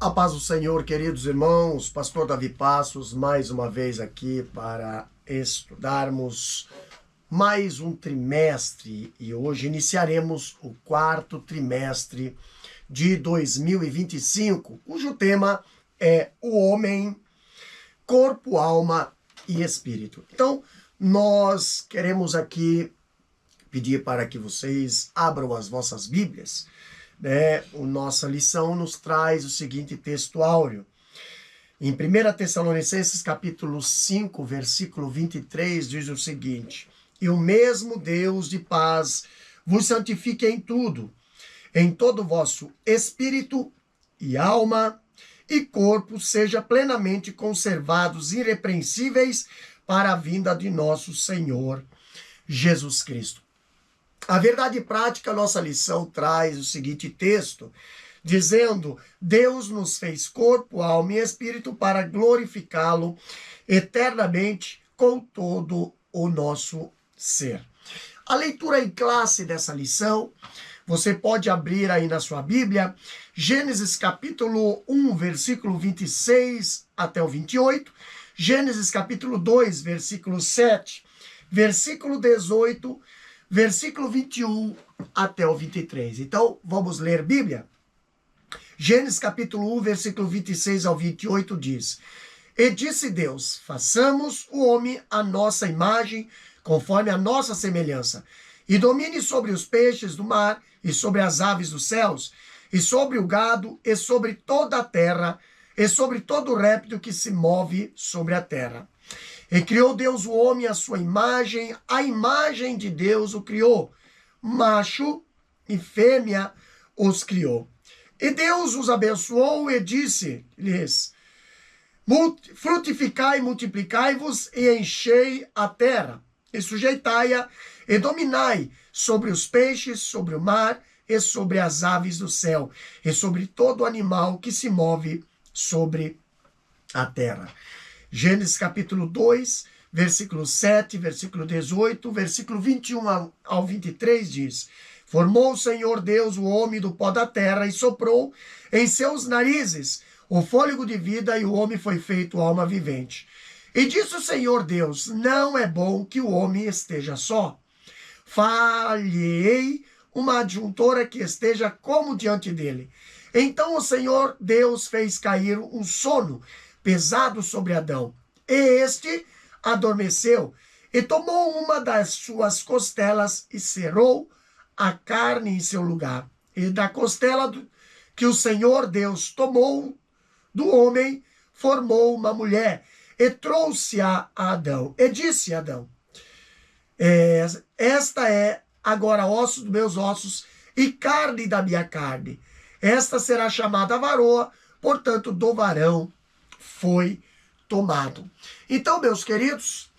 A paz do Senhor, queridos irmãos, Pastor Davi Passos, mais uma vez aqui para estudarmos mais um trimestre e hoje iniciaremos o quarto trimestre de 2025, cujo tema é o homem, corpo, alma e espírito. Então, nós queremos aqui pedir para que vocês abram as vossas Bíblias. Nossa lição nos traz o seguinte texto áureo. Em 1 Tessalonicenses capítulo 5, versículo 23, diz o seguinte: E o mesmo Deus de paz vos santifique em tudo, em todo o vosso espírito e alma e corpo seja plenamente conservados irrepreensíveis para a vinda de nosso Senhor Jesus Cristo. A verdade prática, nossa lição traz o seguinte texto, dizendo: Deus nos fez corpo, alma e espírito para glorificá-lo eternamente com todo o nosso ser. A leitura em classe dessa lição, você pode abrir aí na sua Bíblia, Gênesis capítulo 1, versículo 26 até o 28, Gênesis capítulo 2, versículo 7, versículo 18, versículo 21 até o 23. Então, vamos ler Bíblia? Gênesis capítulo 1, versículo 26 ao 28 diz: E disse Deus, façamos o homem à nossa imagem, conforme a nossa semelhança, e domine sobre os peixes do mar, e sobre as aves dos céus, e sobre o gado, e sobre toda a terra, e sobre todo réptil que se move sobre a terra. E criou Deus o homem à sua imagem, a imagem de Deus o criou, macho e fêmea os criou. E Deus os abençoou e disse-lhes: frutificai, multiplicai-vos e enchei a terra, e sujeitai-a, e dominai sobre os peixes, sobre o mar, e sobre as aves do céu, e sobre todo animal que se move sobre a terra. Gênesis capítulo 2, versículo 7, versículo 18, versículo 21 ao 23 diz: Formou o Senhor Deus o homem do pó da terra e soprou em seus narizes o fôlego de vida, e o homem foi feito alma vivente. E disse o Senhor Deus: Não é bom que o homem esteja só. Far-lhe-ei uma adjuntora que esteja como diante dele. Então o Senhor Deus fez cair um sono pesado sobre Adão, e este adormeceu, e tomou uma das suas costelas e cerrou a carne em seu lugar. E da costela que o Senhor Deus tomou do homem, formou uma mulher, e trouxe-a a Adão. E disse a Adão: Esta é agora osso dos meus ossos e carne da minha carne. Esta será chamada varoa, portanto do varão foi tomado. Então, meus queridos,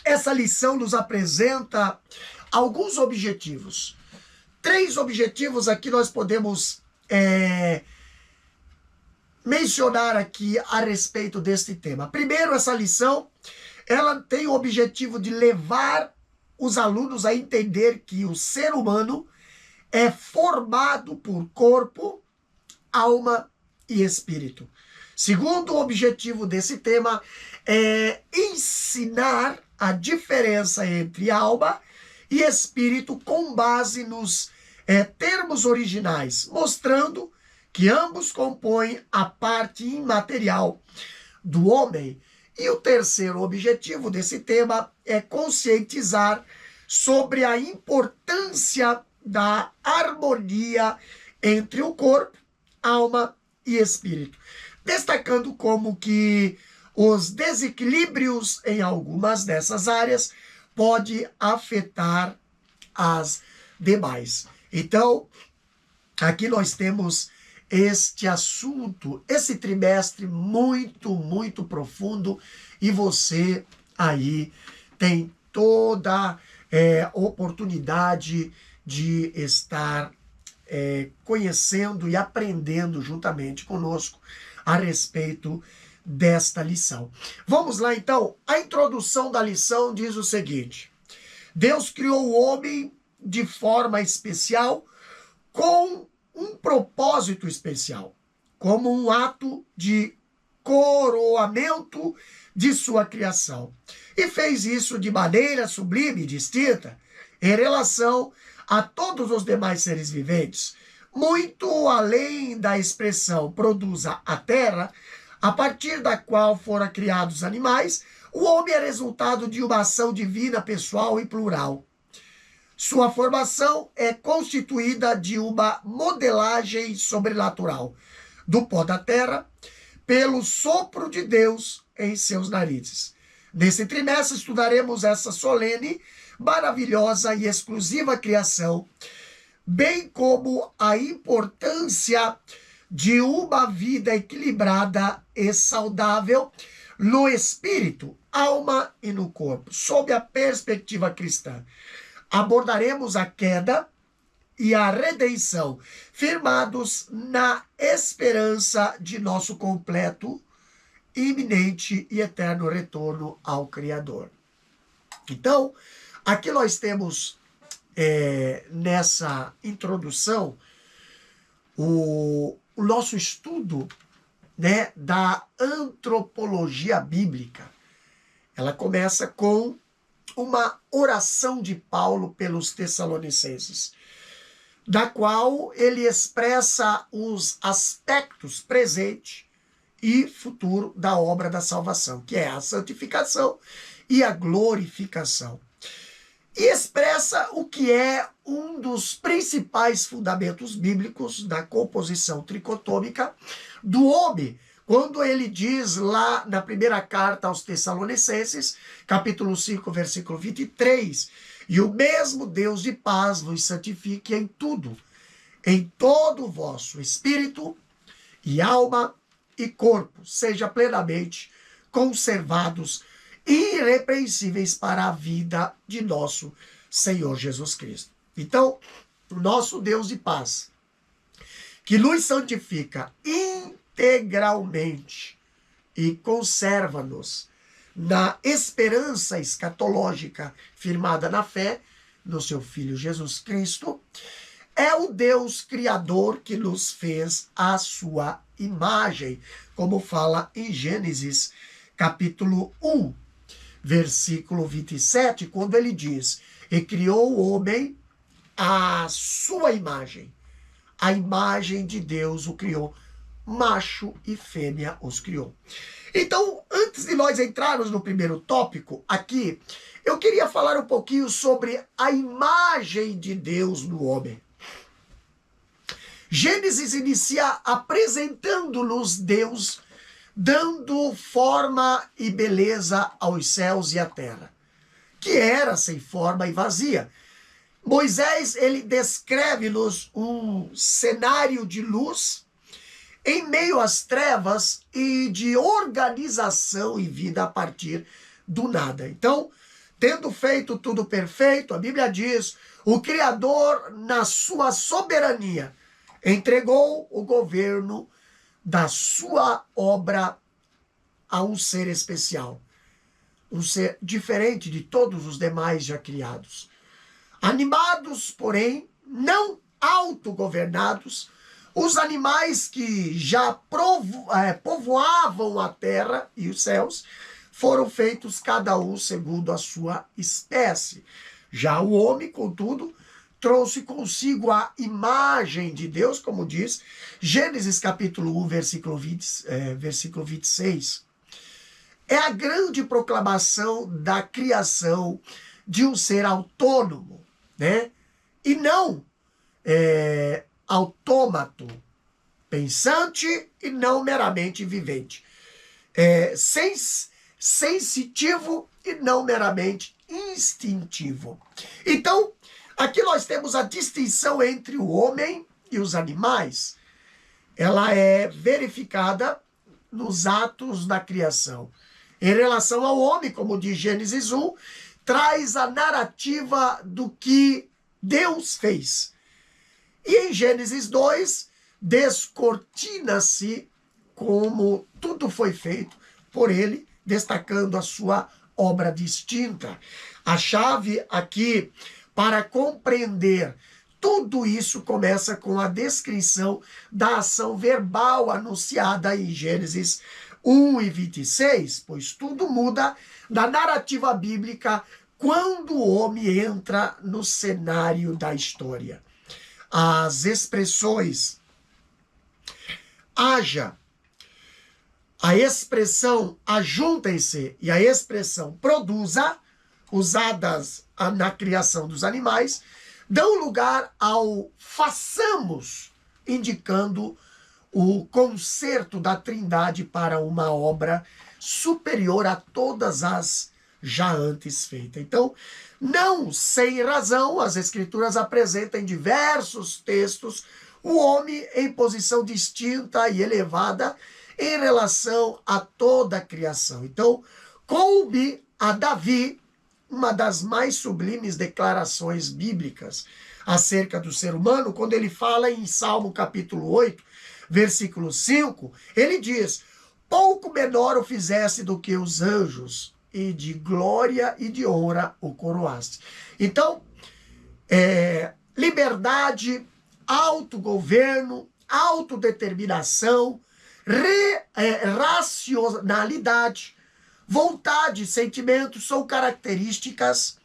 essa lição nos apresenta alguns objetivos. 3 objetivos aqui nós podemos mencionar aqui a respeito deste tema. Primeiro, essa lição, ela tem o objetivo de levar os alunos a entender que o ser humano é formado por corpo, alma e espírito. Segundo objetivo desse tema é ensinar a diferença entre alma e espírito com base nos termos originais, mostrando que ambos compõem a parte imaterial do homem. E o terceiro objetivo desse tema é conscientizar sobre a importância da harmonia entre o corpo, alma e espírito, destacando como que os desequilíbrios em algumas dessas áreas pode afetar as demais. Então, aqui nós temos este assunto, esse trimestre muito, muito profundo, e você aí tem toda oportunidade de estar conhecendo e aprendendo juntamente conosco a respeito desta lição. Vamos lá então. A introdução da lição diz o seguinte: Deus criou o homem de forma especial com um propósito especial. como um ato de coroamento de sua criação. E fez isso de maneira sublime e distinta em relação a todos os demais seres viventes, muito além da expressão produza a terra, a partir da qual foram criados os animais. O homem é resultado de uma ação divina, pessoal e plural. Sua formação é constituída de uma modelagem sobrenatural do pó da terra, pelo sopro de Deus em seus narizes. Nesse trimestre estudaremos essa solene, maravilhosa e exclusiva criação, bem como a importância de uma vida equilibrada e saudável no espírito, alma e no corpo, sob a perspectiva cristã. Abordaremos a queda e a redenção, firmados na esperança de nosso completo, iminente e eterno retorno ao Criador. Então, aqui nós temos nessa introdução o nosso estudo, né, da antropologia bíblica. Ela começa com uma oração de Paulo pelos Tessalonicenses, da qual ele expressa os aspectos presente e futuro da obra da salvação, que é a santificação e a glorificação. E expressa o que é um dos principais fundamentos bíblicos da composição tricotômica do homem, quando ele diz lá na primeira carta aos Tessalonicenses, capítulo 5, versículo 23, e o mesmo Deus de paz vos santifique em tudo, em todo o vosso espírito e alma e corpo, seja plenamente conservados irrepreensíveis para a vida de nosso Senhor Jesus Cristo. Então, o nosso Deus de paz, que nos santifica integralmente e conserva-nos na esperança escatológica firmada na fé no seu Filho Jesus Cristo, é o Deus Criador que nos fez à sua imagem, como fala em Gênesis capítulo 1, versículo 27, quando ele diz, e criou o homem à sua imagem. A imagem de Deus o criou, macho e fêmea os criou. Então, antes de nós entrarmos no primeiro tópico aqui, eu queria falar um pouquinho sobre a imagem de Deus no homem. Gênesis inicia apresentando-nos Deus, dando forma e beleza aos céus e à terra, que era sem forma e vazia. Moisés, ele descreve-nos um cenário de luz em meio às trevas e de organização e vida a partir do nada. Então, tendo feito tudo perfeito, a Bíblia diz, o Criador, na sua soberania, entregou o governo da sua obra a um ser especial, um ser diferente de todos os demais já criados. Animados, porém, não autogovernados, os animais que já povoavam a terra e os céus foram feitos cada um segundo a sua espécie. Já o homem, contudo, trouxe consigo a imagem de Deus, como diz Gênesis capítulo 1, versículo 26. É a grande proclamação da criação de um ser autônomo, né? E não autômato, pensante e não meramente vivente. Sensitivo e não meramente instintivo. Então, aqui nós temos a distinção entre o homem e os animais. Ela é verificada nos atos da criação. Em relação ao homem, como diz Gênesis 1, traz a narrativa do que Deus fez. E em Gênesis 2, descortina-se como tudo foi feito por ele, destacando a sua obra distinta. A chave aqui para compreender tudo isso começa com a descrição da ação verbal anunciada em Gênesis 1 e 26, pois tudo muda na narrativa bíblica quando o homem entra no cenário da história. As expressões haja, a expressão ajuntem-se e a expressão produza, usadas na criação dos animais, dão lugar ao façamos, indicando o concerto da Trindade para uma obra superior a todas as já antes feitas. Então, não sem razão, as Escrituras apresentam em diversos textos o homem em posição distinta e elevada em relação a toda a criação. Então, coube a Davi uma das mais sublimes declarações bíblicas acerca do ser humano, quando ele fala em Salmo capítulo 8, versículo 5, ele diz: pouco menor o fizeste do que os anjos, e de glória e de honra o coroaste. Então, liberdade, autogoverno, autodeterminação, racionalidade, vontade, sentimentos são características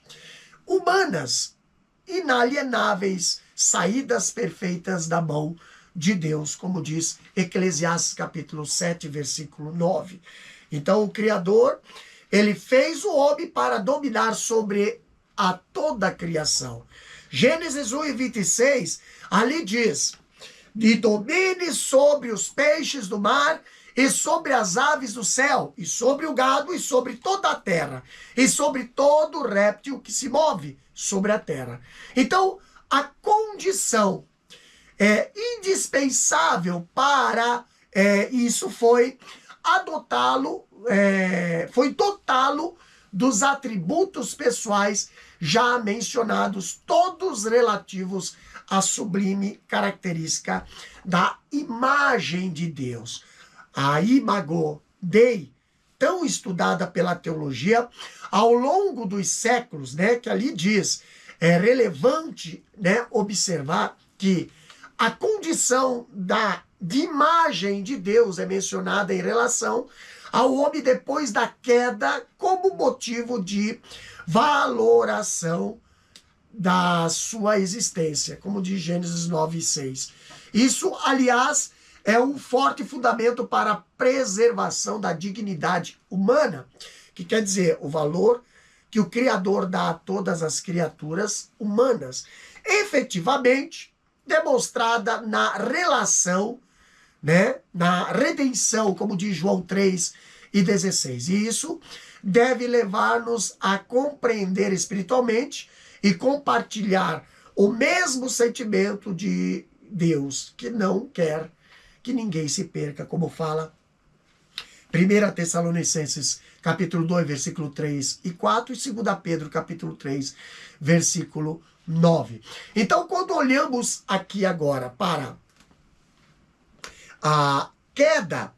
humanas, inalienáveis, saídas perfeitas da mão de Deus, como diz Eclesiastes capítulo 7, versículo 9. Então o Criador, ele fez o homem para dominar sobre a toda a criação. Gênesis 1 e 26, ali diz: e domine sobre os peixes do mar, e sobre as aves do céu, e sobre o gado, e sobre toda a terra, e sobre todo réptil que se move sobre a terra. Então, a condição indispensável para isso foi dotá-lo dos atributos pessoais já mencionados, todos relativos à sublime característica da imagem de Deus. A imago Dei, tão estudada pela teologia ao longo dos séculos, né, que ali diz, é relevante, né, observar que a condição de imagem de Deus é mencionada em relação ao homem depois da queda como motivo de valoração da sua existência, como diz Gênesis 9 e 6. Isso, aliás, é um forte fundamento para a preservação da dignidade humana, que quer dizer o valor que o Criador dá a todas as criaturas humanas, efetivamente demonstrada na relação, né, na redenção, como diz João 3 e 16. E isso deve levar-nos a compreender espiritualmente e compartilhar o mesmo sentimento de Deus, que não quer que ninguém se perca, como fala 1 Tessalonicenses capítulo 2, versículo 3 e 4, e 2 Pedro capítulo 3, versículo 9. Então, quando olhamos aqui agora para a queda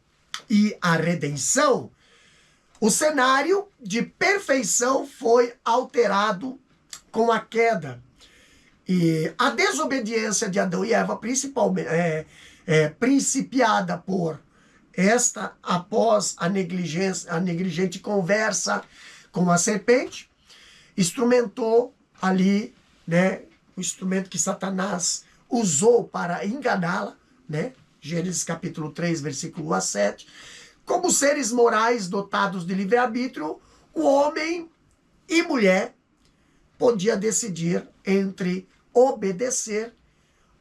e a redenção, o cenário de perfeição foi alterado com a queda. E a desobediência de Adão e Eva, principalmente, principiada por esta, após a negligente conversa com a serpente, instrumentou ali, né, o instrumento que Satanás usou para enganá-la, né, Gênesis capítulo 3, versículo 1 a 7, como seres morais dotados de livre-arbítrio, o homem e mulher podia decidir entre obedecer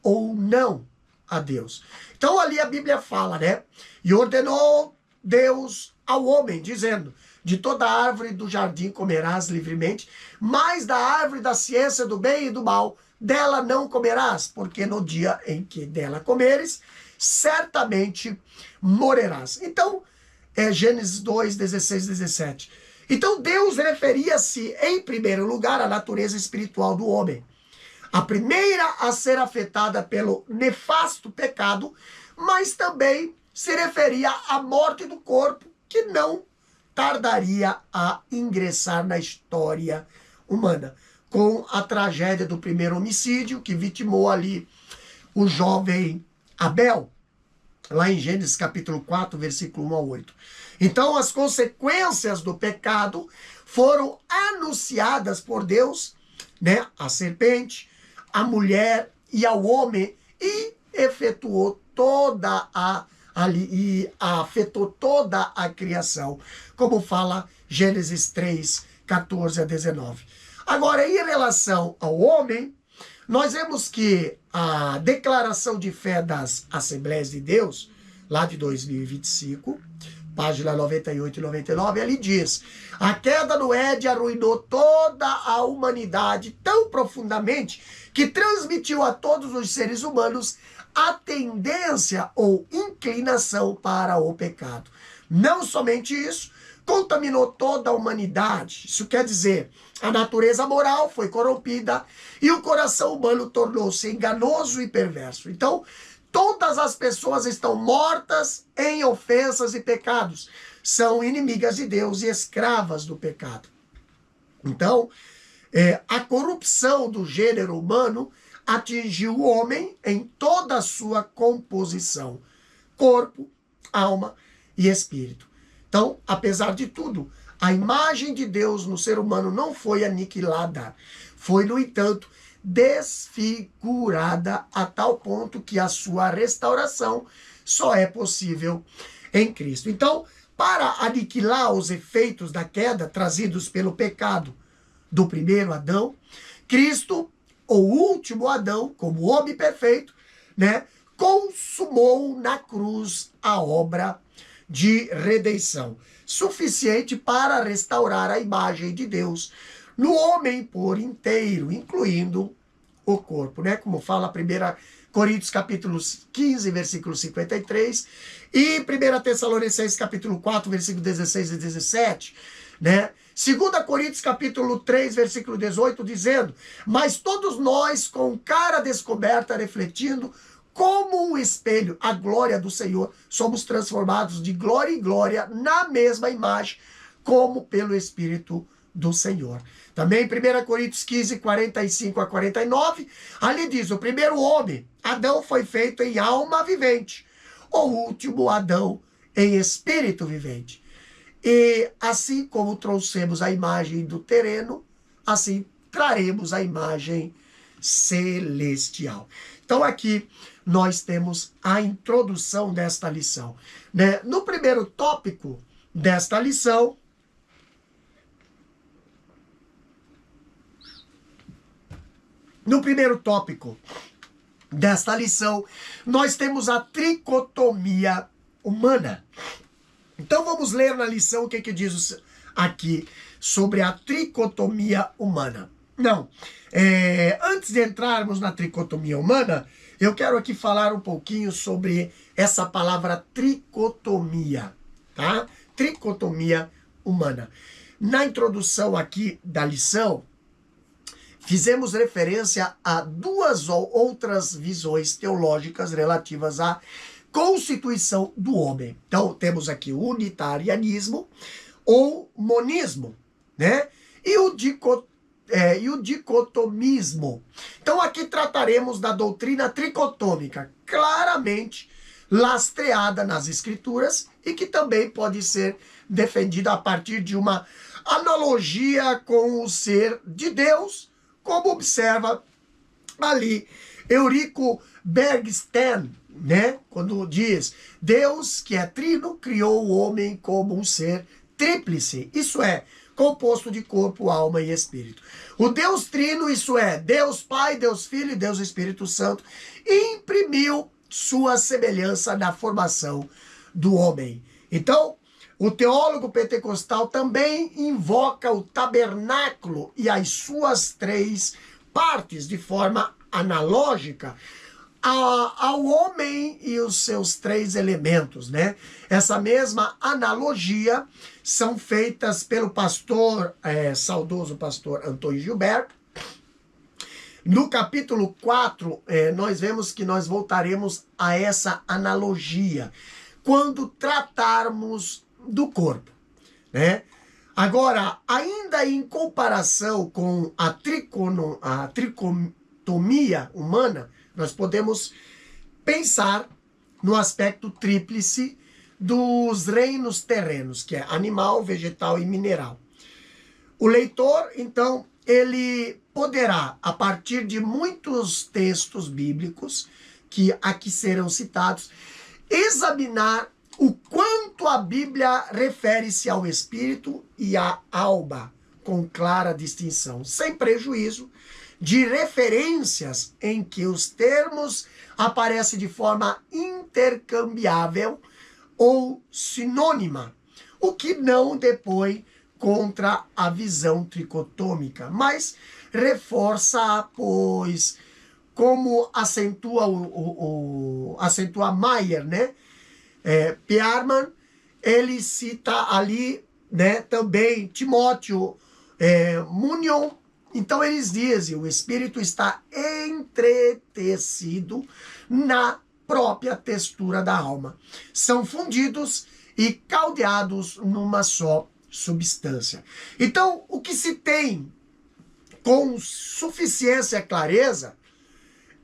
ou não a Deus. Então ali a Bíblia fala, né? E ordenou Deus ao homem, dizendo: de toda árvore do jardim comerás livremente, mas da árvore da ciência do bem e do mal, dela não comerás, porque no dia em que dela comeres, certamente morrerás. Então, Gênesis 2, 16, 17. Então Deus referia-se, em primeiro lugar, à natureza espiritual do homem. A primeira a ser afetada pelo nefasto pecado, mas também se referia à morte do corpo, que não tardaria a ingressar na história humana. com a tragédia do primeiro homicídio, que vitimou ali o jovem Abel, lá em Gênesis capítulo 4, versículo 1 a 8. Então, as consequências do pecado foram anunciadas por Deus, né, a serpente, a mulher e ao homem, e efetuou toda e afetou toda a criação, como fala Gênesis 3, 14 a 19. Agora, em relação ao homem, nós vemos que a declaração de fé das Assembleias de Deus, lá de 2025, página 98 e 99, ali diz: a queda do Éden arruinou toda a humanidade tão profundamente que transmitiu a todos os seres humanos a tendência ou inclinação para o pecado. Não somente isso, contaminou toda a humanidade. Isso quer dizer, a natureza moral foi corrompida e o coração humano tornou-se enganoso e perverso. Então, todas as pessoas estão mortas em ofensas e pecados. São inimigas de Deus e escravas do pecado. Então, a corrupção do gênero humano atingiu o homem em toda a sua composição: corpo, alma e espírito. Então, apesar de tudo, a imagem de Deus no ser humano não foi aniquilada. Foi, no entanto, desfigurada a tal ponto que a sua restauração só é possível em Cristo. Então, para aniquilar os efeitos da queda trazidos pelo pecado do primeiro Adão, Cristo, o último Adão, como homem perfeito, né, consumou na cruz a obra de redenção, suficiente para restaurar a imagem de Deus no homem por inteiro, incluindo o corpo, né? Como fala 1 Coríntios capítulo 15, versículo 53, e 1 Tessalonicenses capítulo 4, versículo 16 e 17, né? 2 Coríntios capítulo 3, versículo 18, dizendo: mas todos nós, com cara descoberta, refletindo como um espelho a glória do Senhor, somos transformados de glória em glória na mesma imagem, como pelo Espírito do Senhor. Também 1 Coríntios 15, 45 a 49, ali diz: o primeiro homem, Adão, foi feito em alma vivente, o último Adão em espírito vivente. E assim como trouxemos a imagem do terreno, assim traremos a imagem celestial. Então aqui nós temos a introdução desta lição, né? No primeiro tópico desta lição, nós temos a tricotomia humana. Então vamos ler na lição o que diz aqui sobre a tricotomia humana. Antes de entrarmos na tricotomia humana, eu quero aqui falar um pouquinho sobre essa palavra tricotomia, tá? Tricotomia humana. Na introdução aqui da lição, fizemos referência a duas ou outras visões teológicas relativas à constituição do homem. Então, temos aqui o unitarianismo ou monismo, né? E o dicotomismo. Então, aqui trataremos da doutrina tricotômica, claramente lastreada nas Escrituras e que também pode ser defendida a partir de uma analogia com o ser de Deus, como observa ali Eurico Bergsten, né? Quando diz: Deus, que é trino, criou o homem como um ser tríplice, isso é, composto de corpo, alma e espírito. O Deus trino, isso é, Deus Pai, Deus Filho e Deus Espírito Santo, imprimiu sua semelhança na formação do homem. Então, o teólogo pentecostal também invoca o tabernáculo e as suas três partes de forma analógica ao homem e os seus três elementos, né? Essa mesma analogia são feitas pelo saudoso pastor Antônio Gilberto. No capítulo 4, nós vemos que nós voltaremos a essa analogia quando tratarmos do corpo, né? Agora, ainda em comparação com a tricotomia humana, nós podemos pensar no aspecto tríplice dos reinos terrenos, que é animal, vegetal e mineral. O leitor, então, ele poderá, a partir de muitos textos bíblicos que aqui serão citados, examinar o quanto a Bíblia refere-se ao espírito e à alma, com clara distinção, sem prejuízo de referências em que os termos aparecem de forma intercambiável ou sinônima, o que não depõe contra a visão tricotômica, mas reforça, pois, como acentua acentua Maier, né? Pierman, ele cita ali, né, também Timóteo, Munion. Então eles dizem, o espírito está entretecido na própria textura da alma. São fundidos e caldeados numa só substância. Então, o que se tem com suficiência e clareza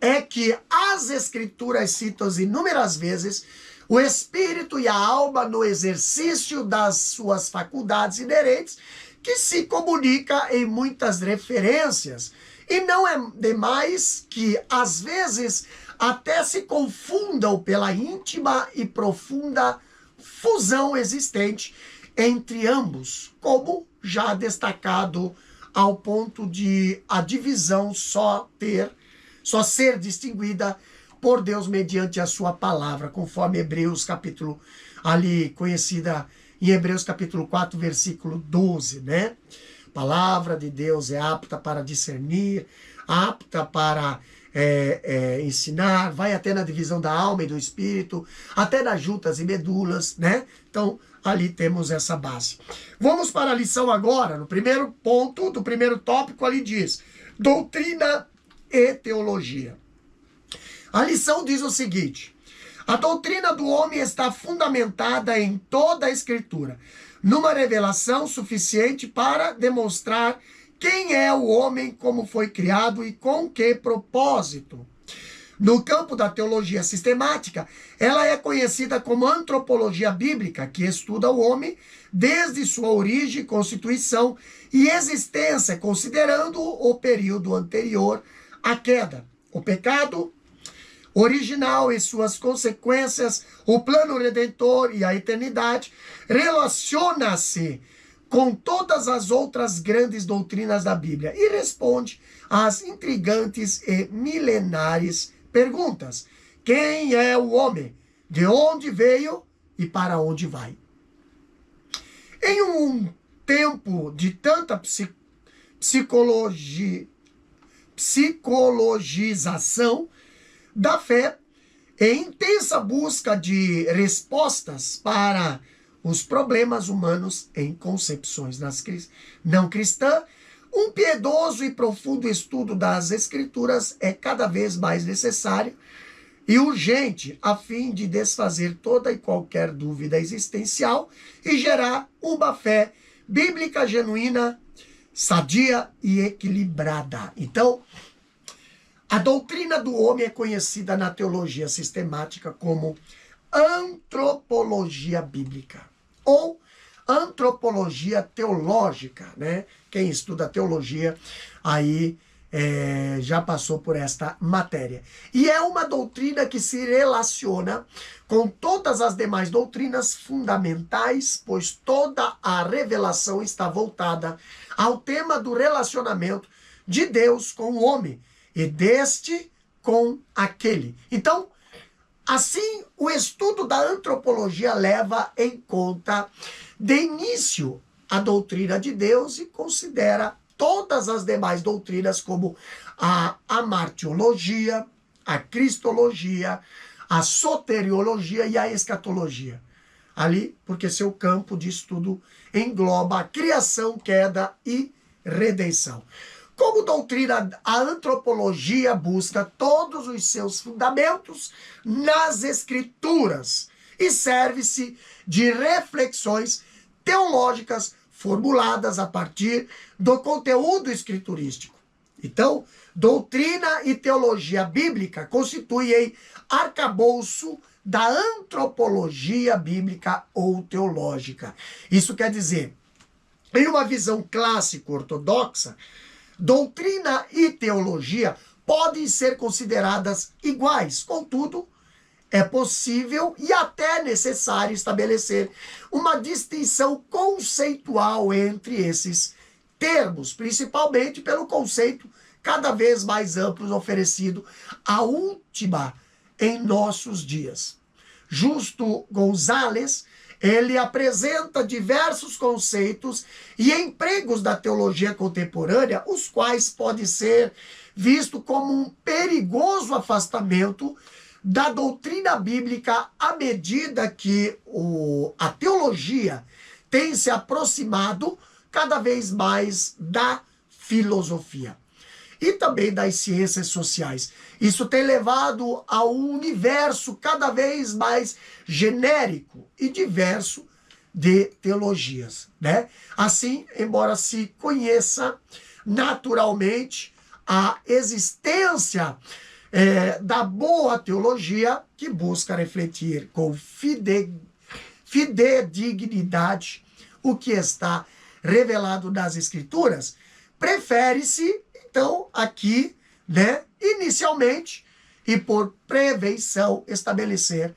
é que as escrituras citam inúmeras vezes o espírito e a alma no exercício das suas faculdades inerentes, que se comunica em muitas referências. E não é demais que, às vezes, até se confundam pela íntima e profunda fusão existente entre ambos, como já destacado ao ponto de a divisão só ser distinguida por Deus mediante a sua palavra, conforme Hebreus capítulo, ali conhecida em Hebreus capítulo 4, versículo 12, né? Palavra de Deus é apta para discernir, apta para ensinar, vai até na divisão da alma e do espírito, até das juntas e medulas, né? Então, ali temos essa base. Vamos para a lição agora, no primeiro ponto do primeiro tópico, ali diz, doutrina e teologia. A lição diz o seguinte: a doutrina do homem está fundamentada em toda a Escritura, numa revelação suficiente para demonstrar quem é o homem, como foi criado e com que propósito. No campo da teologia sistemática, ela é conhecida como antropologia bíblica, que estuda o homem desde sua origem, constituição e existência, considerando o período anterior à queda, o pecado original e suas consequências, o plano redentor e a eternidade. Relaciona-se com todas as outras grandes doutrinas da Bíblia e responde às intrigantes e milenares perguntas: quem é o homem? De onde veio e para onde vai? Em um tempo de tanta psicologização da fé e intensa busca de respostas para os problemas humanos em concepções não cristãs, um piedoso e profundo estudo das Escrituras é cada vez mais necessário e urgente, a fim de desfazer toda e qualquer dúvida existencial e gerar uma fé bíblica genuína, sadia e equilibrada. Então, a doutrina do homem é conhecida na teologia sistemática como antropologia bíblica ou antropologia teológica, né? Quem estuda teologia aí já passou por esta matéria. E é uma doutrina que se relaciona com todas as demais doutrinas fundamentais, pois toda a revelação está voltada ao tema do relacionamento de Deus com o homem e deste com aquele. Então, assim, o estudo da antropologia leva em conta de início a doutrina de Deus e considera todas as demais doutrinas como a amartiologia, a cristologia, a soteriologia e a escatologia. Ali, porque seu campo de estudo engloba a criação, queda e redenção. Como doutrina, a antropologia busca todos os seus fundamentos nas Escrituras e serve-se de reflexões teológicas formuladas a partir do conteúdo escriturístico. Então, doutrina e teologia bíblica constituem arcabouço da antropologia bíblica ou teológica. Isso quer dizer, em uma visão clássico-ortodoxa, doutrina e teologia podem ser consideradas iguais. Contudo, é possível e até necessário estabelecer uma distinção conceitual entre esses termos, principalmente pelo conceito cada vez mais amplo oferecido à última em nossos dias. Justo Gonzalez, ele apresenta diversos conceitos e empregos da teologia contemporânea, os quais podem ser vistos como um perigoso afastamento da doutrina bíblica à medida que a teologia tem se aproximado cada vez mais da filosofia e também das ciências sociais. Isso tem levado a um universo cada vez mais genérico e diverso de teologias, né? Assim, embora se conheça naturalmente a existência da boa teologia, que busca refletir com fidedignidade o que está revelado nas Escrituras, prefere-se, então, aqui, né, inicialmente, e por prevenção, estabelecer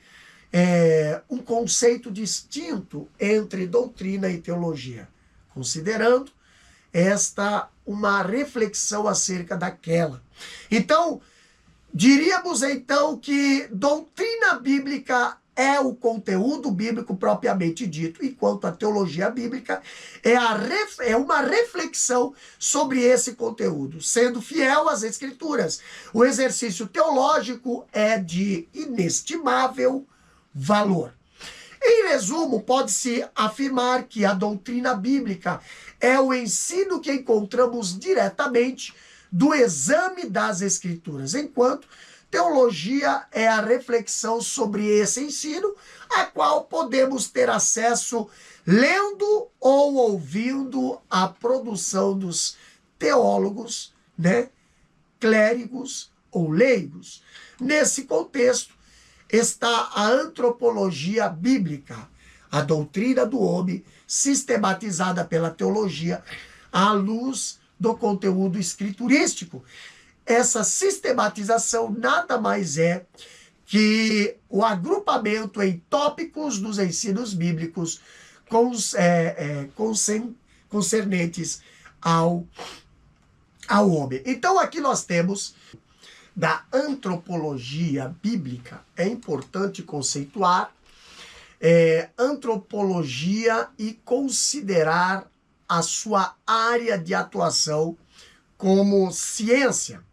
um conceito distinto entre doutrina e teologia, considerando esta uma reflexão acerca daquela. Então, diríamos então que doutrina bíblica é o conteúdo bíblico propriamente dito, enquanto a teologia bíblica é uma reflexão sobre esse conteúdo, sendo fiel às Escrituras. O exercício teológico é de inestimável valor. Em resumo, pode-se afirmar que a doutrina bíblica é o ensino que encontramos diretamente do exame das Escrituras, enquanto teologia é a reflexão sobre esse ensino, a qual podemos ter acesso lendo ou ouvindo a produção dos teólogos, né, clérigos ou leigos. Nesse contexto está a antropologia bíblica, a doutrina do homem sistematizada pela teologia à luz do conteúdo escriturístico. Essa sistematização nada mais é que o agrupamento em tópicos dos ensinos bíblicos concernentes ao homem. Então aqui nós temos da antropologia bíblica. É importante conceituar antropologia e considerar a sua área de atuação como ciência,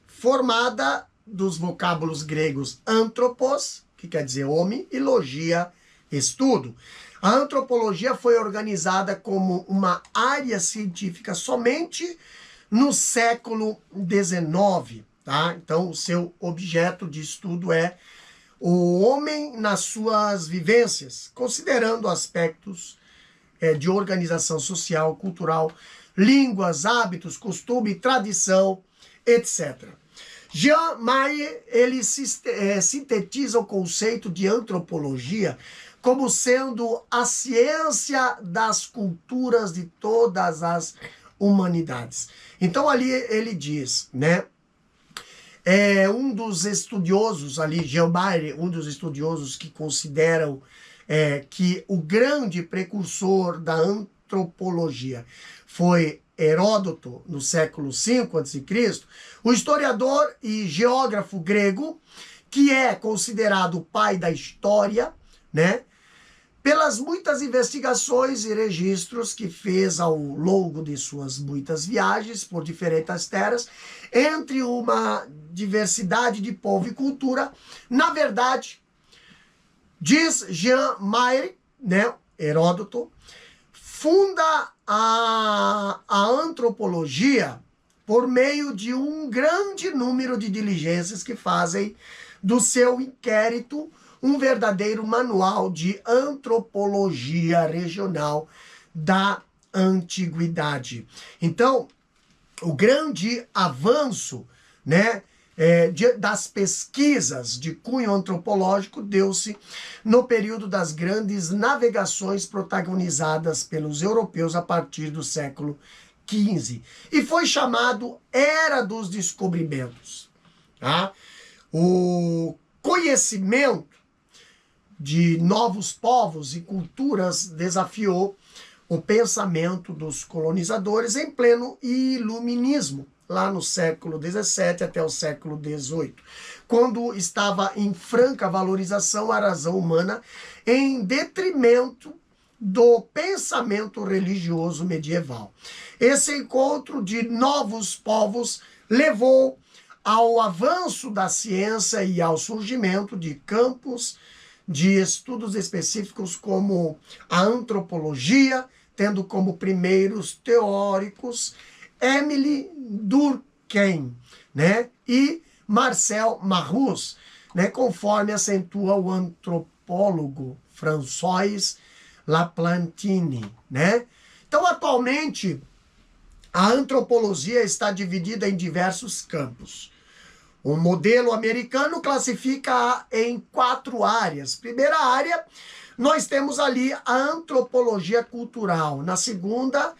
formada dos vocábulos gregos anthropos, que quer dizer homem, e logia, estudo. A antropologia foi organizada como uma área científica somente no século XIX, tá? Então, o seu objeto de estudo é o homem nas suas vivências, considerando aspectos de organização social, cultural, línguas, hábitos, costume, tradição, etc. Jean Mayer, ele sintetiza o conceito de antropologia como sendo a ciência das culturas de todas as humanidades. Então ali ele diz, né, um dos estudiosos ali, Jean Mayer, um dos estudiosos que consideram que o grande precursor da antropologia foi Heródoto, no século V a.C., o historiador e geógrafo grego, que é considerado o pai da história, né, pelas muitas investigações e registros que fez ao longo de suas muitas viagens por diferentes terras, entre uma diversidade de povo e cultura. Na verdade, diz Jean Mayer, né, Heródoto, funda a antropologia por meio de um grande número de diligências que fazem do seu inquérito um verdadeiro manual de antropologia regional da antiguidade. Então, o grande avanço, né, das pesquisas de cunho antropológico deu-se no período das grandes navegações protagonizadas pelos europeus a partir do século XV. E foi chamado Era dos Descobrimentos. Tá? O conhecimento de novos povos e culturas desafiou o pensamento dos colonizadores em pleno iluminismo, lá no século XVII até o século XVIII, quando estava em franca valorização a razão humana em detrimento do pensamento religioso medieval. Esse encontro de novos povos levou ao avanço da ciência e ao surgimento de campos de estudos específicos como a antropologia, tendo como primeiros teóricos Émile Durkheim, né, e Marcel Mauss, né, conforme acentua o antropólogo François Laplantine, né? Então, atualmente, a antropologia está dividida em diversos campos. O modelo americano classifica em 4 áreas. Primeira área, nós temos ali a antropologia cultural. Na segunda,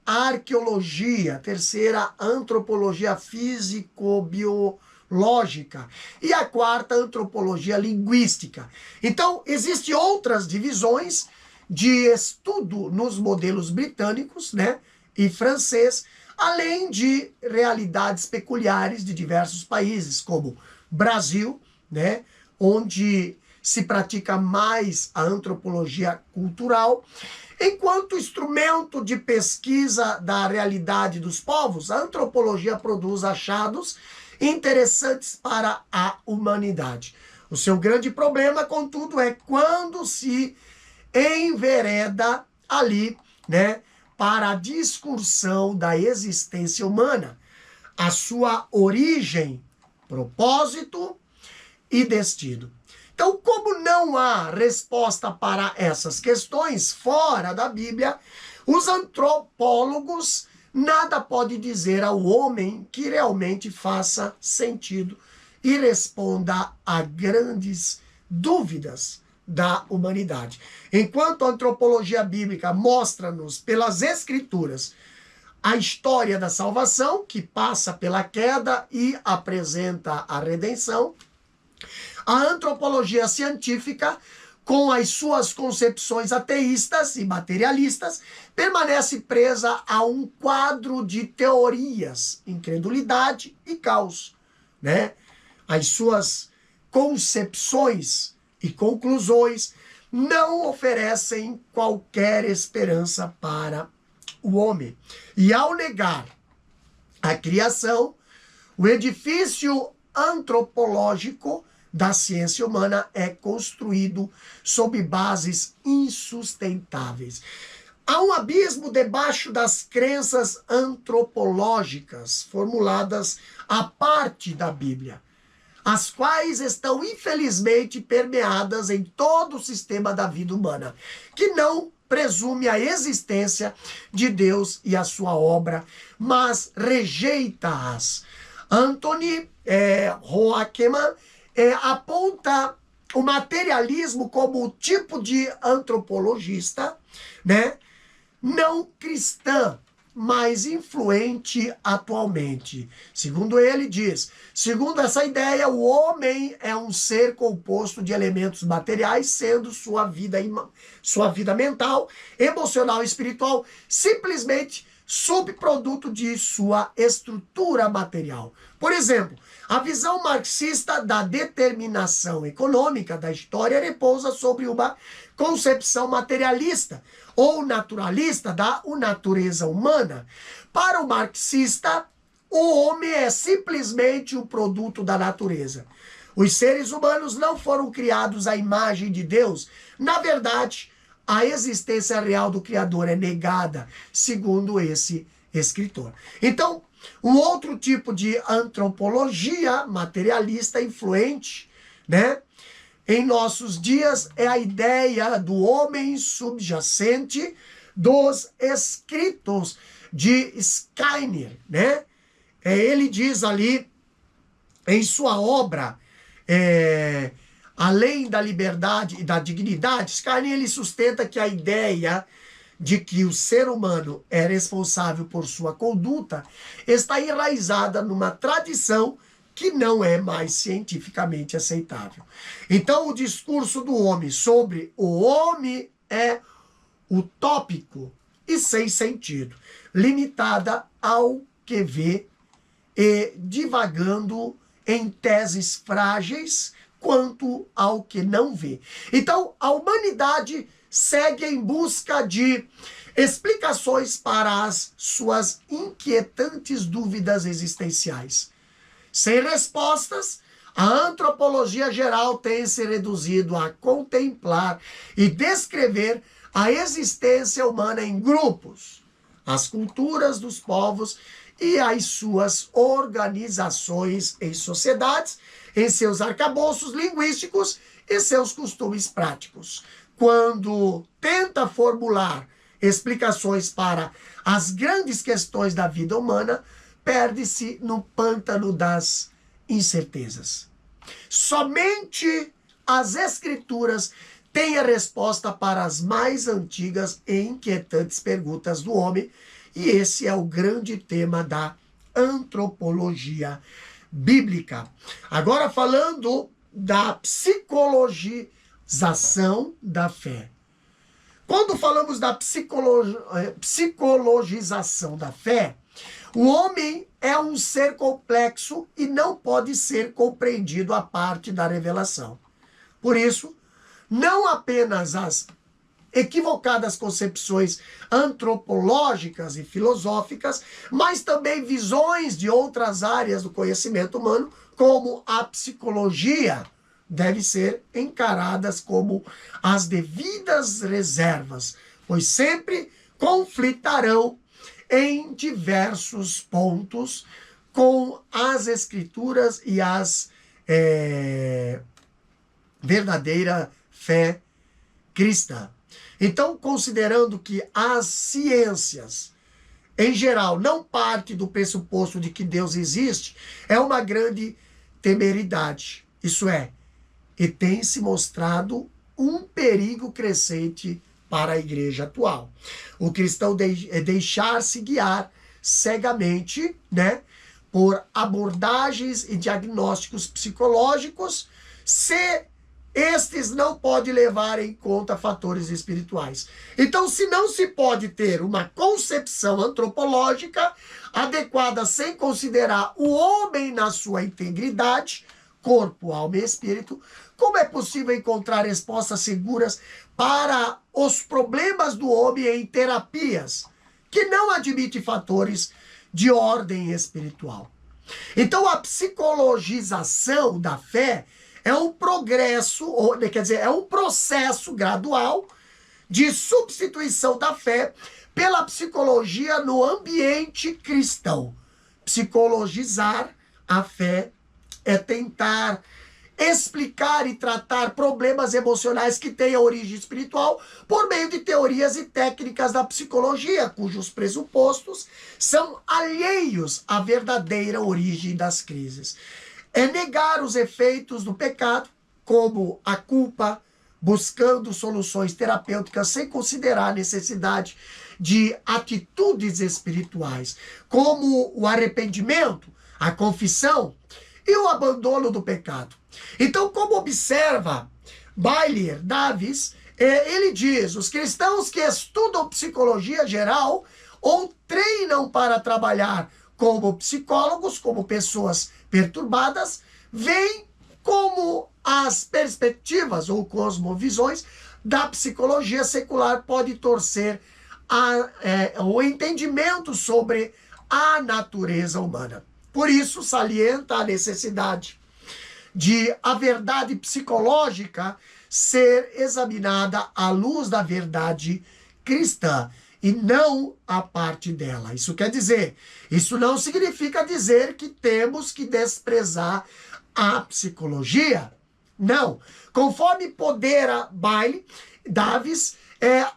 a arqueologia. Terceira, antropologia físico-biológica. E a quarta, antropologia linguística. Então, existem outras divisões de estudo nos modelos britânicos, né, e francês, além de realidades peculiares de diversos países, como Brasil, né, onde se pratica mais a antropologia cultural. Enquanto instrumento de pesquisa da realidade dos povos, a antropologia produz achados interessantes para a humanidade. O seu grande problema, contudo, é quando se envereda ali, né, para a discussão da existência humana, a sua origem, propósito e destino. Então, como não há resposta para essas questões fora da Bíblia, os antropólogos nada podem dizer ao homem que realmente faça sentido e responda a grandes dúvidas da humanidade. Enquanto a antropologia bíblica mostra-nos pelas escrituras a história da salvação, que passa pela queda e apresenta a redenção, a antropologia científica, com as suas concepções ateístas e materialistas, permanece presa a um quadro de teorias, incredulidade e caos, né? As suas concepções e conclusões não oferecem qualquer esperança para o homem. E ao negar a criação, o edifício antropológico da ciência humana é construído sob bases insustentáveis. Há um abismo debaixo das crenças antropológicas formuladas à parte da Bíblia, as quais estão infelizmente permeadas em todo o sistema da vida humana, que não presume a existência de Deus e a sua obra, mas rejeita-as. Anthony Hoekman aponta o materialismo como o tipo de antropologista, né, não cristã, mais influente atualmente. Segundo ele, diz, segundo essa ideia, o homem é um ser composto de elementos materiais, sendo sua vida mental, emocional e espiritual simplesmente subproduto de sua estrutura material. Por exemplo, a visão marxista da determinação econômica da história repousa sobre uma concepção materialista ou naturalista da natureza humana. Para o marxista, o homem é simplesmente um produto da natureza. Os seres humanos não foram criados à imagem de Deus. Na verdade, a existência real do Criador é negada, segundo esse escritor. Então, um outro tipo de antropologia materialista influente, né? Em nossos dias é a ideia do homem subjacente dos escritos de Skinner, né? Ele diz ali em sua obra, Além da Liberdade e da Dignidade, Skinner ele sustenta que a ideia de que o ser humano é responsável por sua conduta está enraizada numa tradição que não é mais cientificamente aceitável. Então, o discurso do homem sobre o homem é utópico e sem sentido, limitada ao que vê e divagando em teses frágeis quanto ao que não vê. Então, a humanidade segue em busca de explicações para as suas inquietantes dúvidas existenciais. Sem respostas, a antropologia geral tem se reduzido a contemplar e descrever a existência humana em grupos, as culturas dos povos e as suas organizações em sociedades, em seus arcabouços linguísticos e seus costumes práticos. Quando tenta formular explicações para as grandes questões da vida humana, perde-se no pântano das incertezas. Somente as Escrituras têm a resposta para as mais antigas e inquietantes perguntas do homem, e esse é o grande tema da antropologia bíblica. Agora falando da psicologização da fé. Quando falamos da psicologização da fé, o homem é um ser complexo e não pode ser compreendido à parte da revelação. Por isso, não apenas as equivocadas concepções antropológicas e filosóficas, mas também visões de outras áreas do conhecimento humano, como a psicologia, devem ser encaradas como as devidas reservas, pois sempre conflitarão em diversos pontos com as Escrituras e as verdadeira fé cristã. Então, considerando que as ciências, em geral, não partem do pressuposto de que Deus existe, é uma grande temeridade. Isso é, e tem se mostrado um perigo crescente para a igreja atual. O cristão deixar-se guiar cegamente, né, por abordagens e diagnósticos psicológicos, se estes não podem levar em conta fatores espirituais. Então, se não se pode ter uma concepção antropológica adequada sem considerar o homem na sua integridade, corpo, alma e espírito, como é possível encontrar respostas seguras para os problemas do homem em terapias que não admitem fatores de ordem espiritual? Então, a psicologização da fé é um progresso, é um processo gradual de substituição da fé pela psicologia no ambiente cristão. Psicologizar a fé é tentar explicar e tratar problemas emocionais que têm a origem espiritual por meio de teorias e técnicas da psicologia, cujos pressupostos são alheios à verdadeira origem das crises. É negar os efeitos do pecado, como a culpa, buscando soluções terapêuticas sem considerar a necessidade de atitudes espirituais, como o arrependimento, a confissão e o abandono do pecado. Então, como observa Bailey Davis, ele diz: os cristãos que estudam psicologia geral ou treinam para trabalhar como psicólogos, como pessoas perturbadas, veem como as perspectivas ou cosmovisões da psicologia secular pode torcer o entendimento sobre a natureza humana. Por isso, salienta a necessidade de a verdade psicológica ser examinada à luz da verdade cristã e não a parte dela. Isso quer dizer, isso não significa dizer que temos que desprezar a psicologia. Não. Conforme pondera Davis,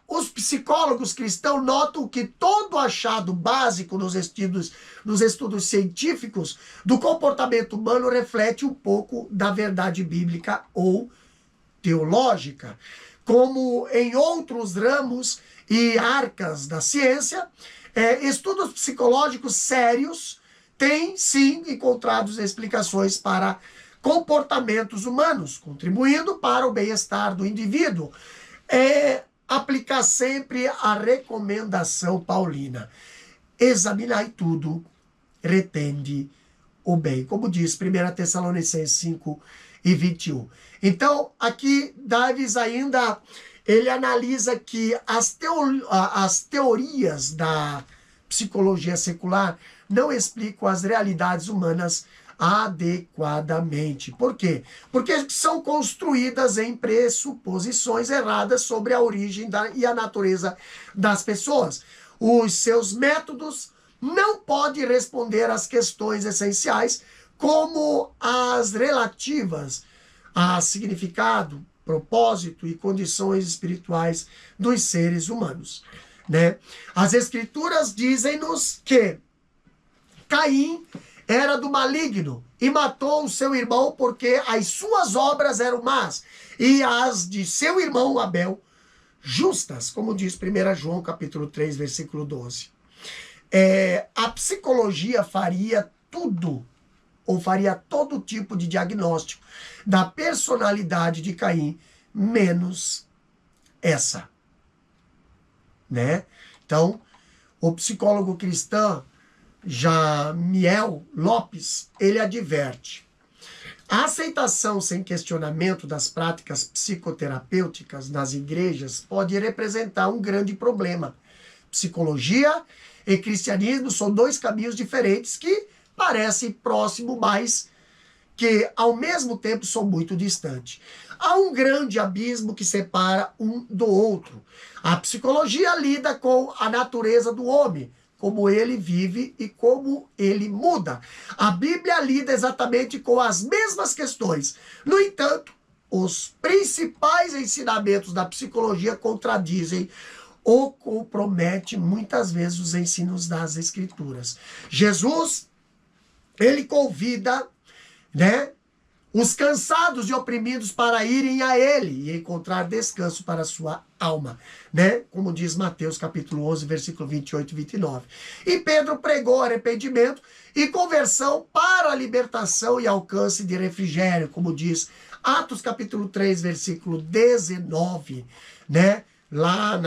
os psicólogos cristãos notam que todo achado básico nos estudos científicos do comportamento humano reflete um pouco da verdade bíblica ou teológica. Como em outros ramos e arcas da ciência, estudos psicológicos sérios têm, sim, encontrado explicações para comportamentos humanos, contribuindo para o bem-estar do indivíduo. Aplicar sempre a recomendação paulina: examinai tudo, retende o bem, como diz 1 Tessalonicenses 5:21. Então, aqui Davis ainda ele analisa que as teorias da psicologia secular não explicam as realidades humanas adequadamente. Por quê? Porque são construídas em pressuposições erradas sobre a origem e a natureza das pessoas. Os seus métodos não podem responder às questões essenciais, como as relativas a significado, propósito e condições espirituais dos seres humanos, né? As escrituras dizem-nos que Caim era do maligno e matou o seu irmão porque as suas obras eram más e as de seu irmão Abel justas, como diz 1 João capítulo 3, versículo 12. A psicologia faria tudo, ou faria todo tipo de diagnóstico da personalidade de Caim, menos essa, né? Então, o psicólogo cristão Jamiel Lopes, ele adverte: a aceitação sem questionamento das práticas psicoterapêuticas nas igrejas pode representar um grande problema. Psicologia e cristianismo são dois caminhos diferentes que parecem próximos, mas que ao mesmo tempo são muito distantes. Há um grande abismo que separa um do outro. A psicologia lida com a natureza do homem, como ele vive e como ele muda. A Bíblia lida exatamente com as mesmas questões. No entanto, os principais ensinamentos da psicologia contradizem ou comprometem muitas vezes os ensinos das Escrituras. Jesus, ele convida, né, os cansados e oprimidos para irem a ele e encontrar descanso para a sua alma, né? Como diz Mateus capítulo 11, versículo 28 e 29. E Pedro pregou arrependimento e conversão para a libertação e alcance de refrigério, como diz Atos capítulo 3, versículo 19, né? Lá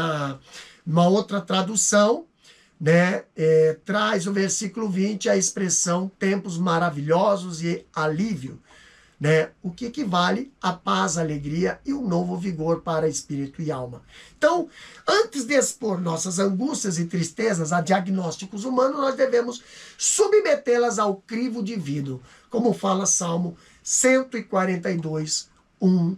numa outra tradução, né, traz o versículo 20 a expressão tempos maravilhosos e alívio, né, o que equivale a paz, alegria e um novo vigor para espírito e alma. Então, antes de expor nossas angústias e tristezas a diagnósticos humanos, nós devemos submetê-las ao crivo divino, como fala Salmo 142, 1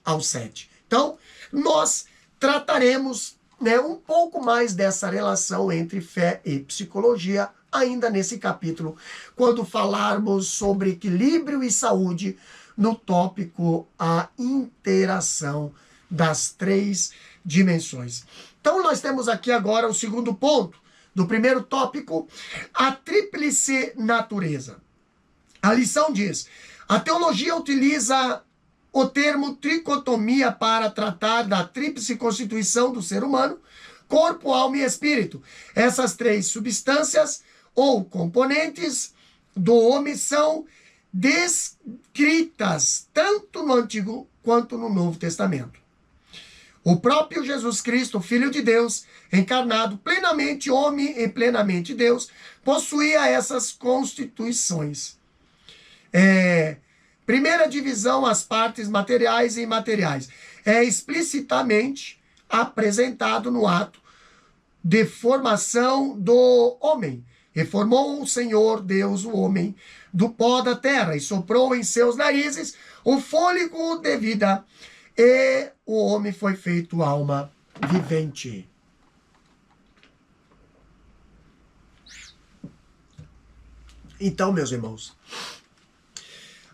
ao 7. Então, nós trataremos, né, um pouco mais dessa relação entre fé e psicologia ainda nesse capítulo, quando falarmos sobre equilíbrio e saúde, no tópico a interação das três dimensões. Então nós temos aqui agora o segundo ponto do primeiro tópico, a tríplice natureza. A lição diz: a teologia utiliza o termo tricotomia para tratar da tríplice constituição do ser humano, corpo, alma e espírito. Essas três substâncias ou componentes do homem são descritas tanto no Antigo quanto no Novo Testamento. O próprio Jesus Cristo, Filho de Deus, encarnado, plenamente homem e plenamente Deus, possuía essas constituições. Primeira divisão, as partes materiais e imateriais. É explicitamente apresentado no ato de formação do homem. E formou o Senhor Deus o homem do pó da terra e soprou em seus narizes o fôlego de vida, e o homem foi feito alma vivente. Então, meus irmãos,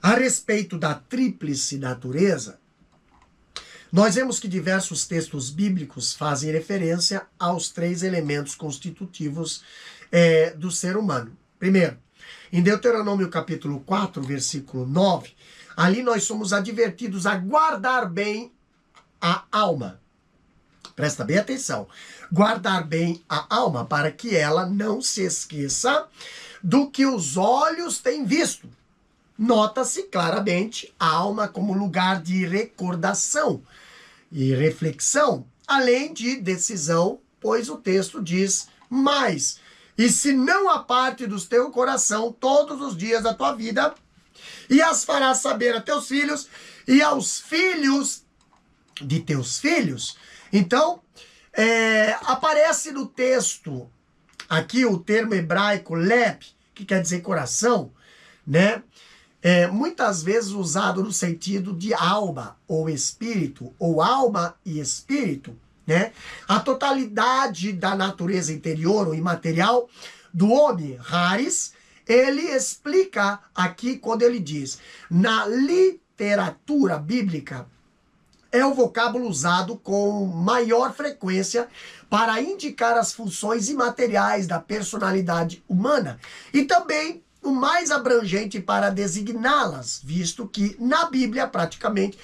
A respeito da tríplice natureza, nós vemos que diversos textos bíblicos fazem referência aos 3 elementos constitutivos do ser humano. Primeiro, em Deuteronômio capítulo 4, versículo 9, ali nós somos advertidos a guardar bem a alma. Presta bem atenção. Guardar bem a alma para que ela não se esqueça do que os olhos têm visto. Nota-se claramente a alma como lugar de recordação e reflexão, além de decisão, pois o texto diz mais. E se não aparte do teu coração todos os dias da tua vida, e as farás saber a teus filhos e aos filhos de teus filhos. Então, aparece no texto aqui o termo hebraico leb, que quer dizer coração, né? Muitas vezes usado no sentido de alma ou espírito, ou alma e espírito, né? A totalidade da natureza interior ou imaterial do homem, Haris, ele explica aqui quando ele diz, na literatura bíblica, é o vocábulo usado com maior frequência para indicar as funções imateriais da personalidade humana e também o mais abrangente para designá-las, visto que na Bíblia praticamente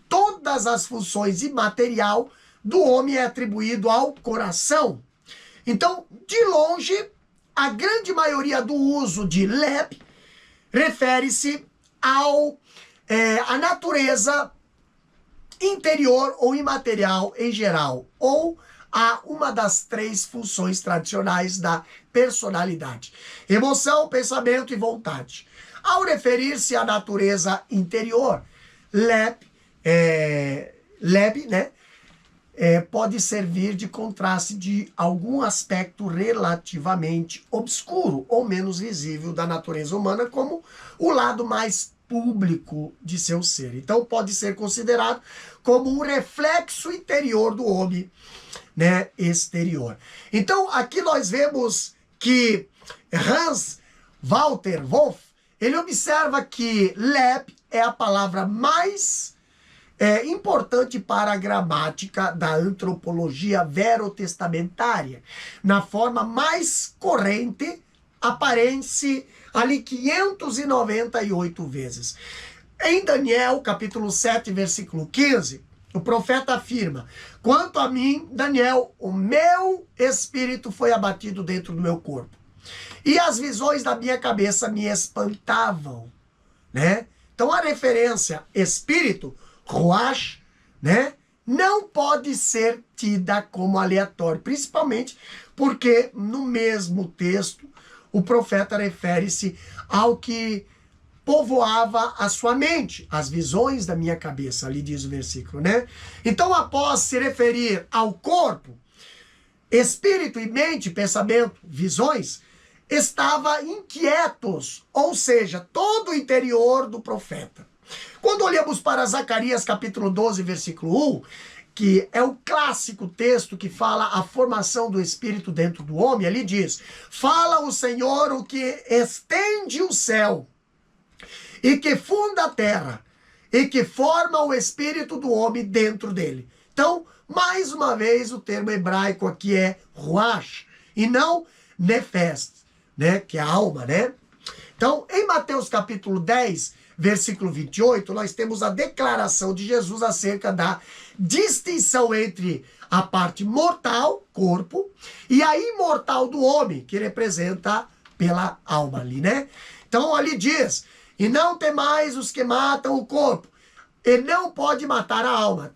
todas as funções imaterial do homem é atribuído ao coração. Então, de longe, a grande maioria do uso de leb refere-se à natureza interior ou imaterial em geral, ou a uma das 3 funções tradicionais da personalidade: emoção, pensamento e vontade. Ao referir-se à natureza interior, leb, né, pode servir de contraste de algum aspecto relativamente obscuro ou menos visível da natureza humana, como o lado mais público de seu ser. Então pode ser considerado como um reflexo interior do homem, né, exterior. Então aqui nós vemos que Hans Walter Wolff, ele observa que leb é a palavra mais importante para a gramática da antropologia verotestamentária. Na forma mais corrente, aparece ali 598 vezes. Em Daniel, capítulo 7, versículo 15, o profeta afirma: quanto a mim, Daniel, o meu espírito foi abatido dentro do meu corpo, e as visões da minha cabeça me espantavam, né? Então a referência espírito, ruach, né, não pode ser tida como aleatório, principalmente porque no mesmo texto o profeta refere-se ao que povoava a sua mente, as visões da minha cabeça, ali diz o versículo, né? Então, após se referir ao corpo, espírito e mente, pensamento, visões, estava inquietos, ou seja, todo o interior do profeta. Quando olhamos para Zacarias capítulo 12, versículo 1, que é o clássico texto que fala a formação do espírito dentro do homem, ali diz: fala o Senhor, o que estende o céu e que funda a terra e que forma o espírito do homem dentro dele. Então, mais uma vez, o termo hebraico aqui é ruach e não nefes, né, que é a alma, né? Então, em Mateus capítulo 10, versículo 28, nós temos a declaração de Jesus acerca da distinção entre a parte mortal, corpo, e a imortal do homem, que representa pela alma ali, né? Então, ali diz: e não temais os que matam o corpo, e não pode matar a alma.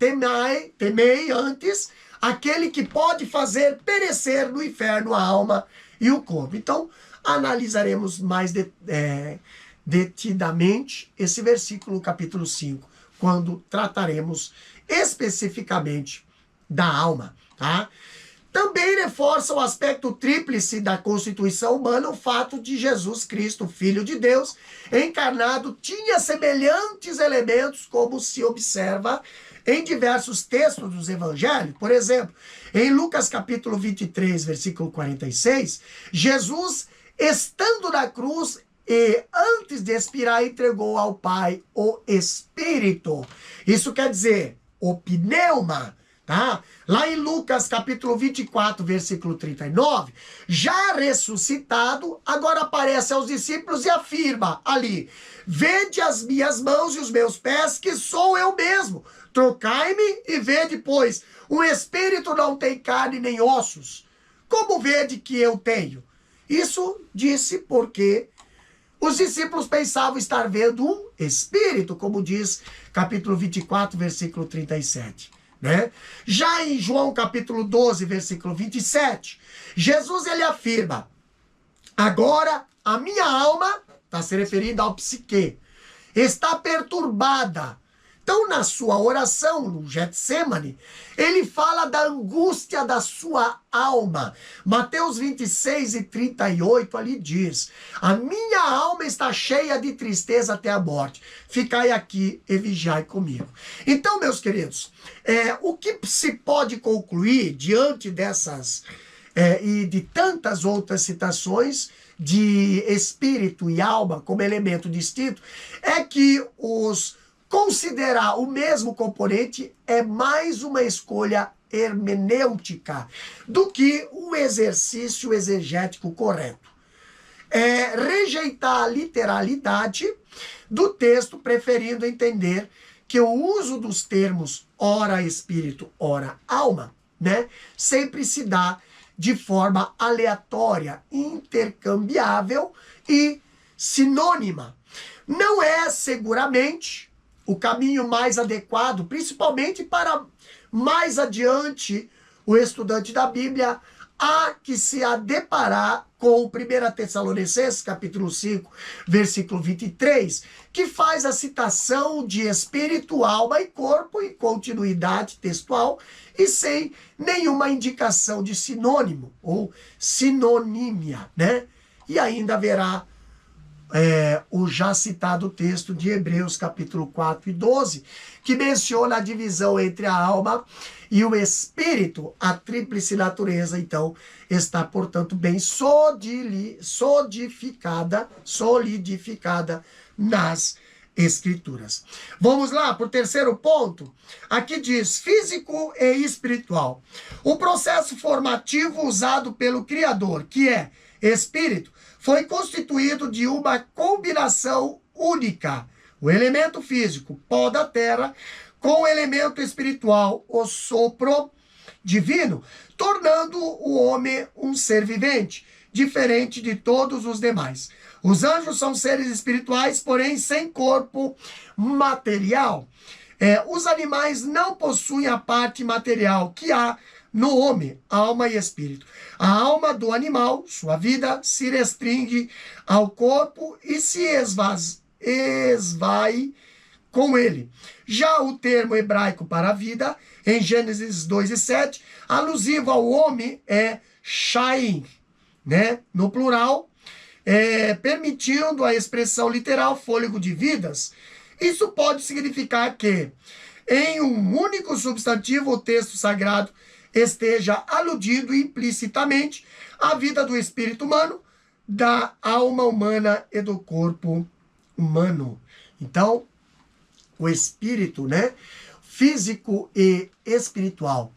Temei antes aquele que pode fazer perecer no inferno a alma e o corpo. Então, analisaremos mais detidamente esse versículo, capítulo 5, quando trataremos especificamente da alma, tá? Também reforça o aspecto tríplice da constituição humana o fato de Jesus Cristo, Filho de Deus, encarnado, tinha semelhantes elementos, como se observa em diversos textos dos evangelhos. Por exemplo, em Lucas capítulo 23, versículo 46, Jesus, estando na cruz, e antes de expirar entregou ao Pai o Espírito. Isso quer dizer, o pneuma, tá? Lá em Lucas capítulo 24, versículo 39, já ressuscitado, agora aparece aos discípulos e afirma ali: vede as minhas mãos e os meus pés, que sou eu mesmo. Trocai-me e vede, pois o Espírito não tem carne nem ossos. Como vede que eu tenho? Isso disse porque os discípulos pensavam estar vendo um Espírito, como diz capítulo 24, versículo 37. Né? Já em João capítulo 12, versículo 27, Jesus ele afirma: agora a minha alma, está se referindo ao psique, está perturbada. Então, na sua oração, no Getsemane, ele fala da angústia da sua alma. Mateus 26 e 38 ali diz: a minha alma está cheia de tristeza até a morte. Ficai aqui e vigiai comigo. Então, meus queridos, o que se pode concluir diante dessas e de tantas outras citações de espírito e alma como elemento distinto é que considerar o mesmo componente é mais uma escolha hermenêutica do que um exercício exegético correto. Rejeitar a literalidade do texto, preferindo entender que o uso dos termos ora espírito, ora alma, né, sempre se dá de forma aleatória, intercambiável e sinônima. Não é seguramente o caminho mais adequado, principalmente para mais adiante o estudante da Bíblia há que se deparar com 1 Tessalonicenses, capítulo 5, versículo 23, que faz a citação de espírito, alma e corpo em continuidade textual e sem nenhuma indicação de sinônimo ou sinonímia, né? E ainda haverá o já citado texto de Hebreus, capítulo 4 e 12, que menciona a divisão entre a alma e o espírito. A tríplice natureza, está, portanto, bem solidificada nas Escrituras. Vamos lá para o terceiro ponto. Aqui diz físico e espiritual. O processo formativo usado pelo Criador, que é espírito, foi constituído de uma combinação única. O elemento físico, pó da terra, com o elemento espiritual, o sopro divino, tornando o homem um ser vivente, diferente de todos os demais. Os anjos são seres espirituais, porém sem corpo material. Os animais não possuem a parte material que há no homem, alma e espírito. A alma do animal, sua vida, se restringe ao corpo e se esvai com ele. Já o termo hebraico para a vida, em Gênesis 2 e 7, alusivo ao homem, é Shaim, né? No plural, permitindo a expressão literal fôlego de vidas. Isso pode significar que, em um único substantivo, o texto sagrado esteja aludindo implicitamente à vida do espírito humano, da alma humana e do corpo humano. Então, o espírito, né, físico e espiritual,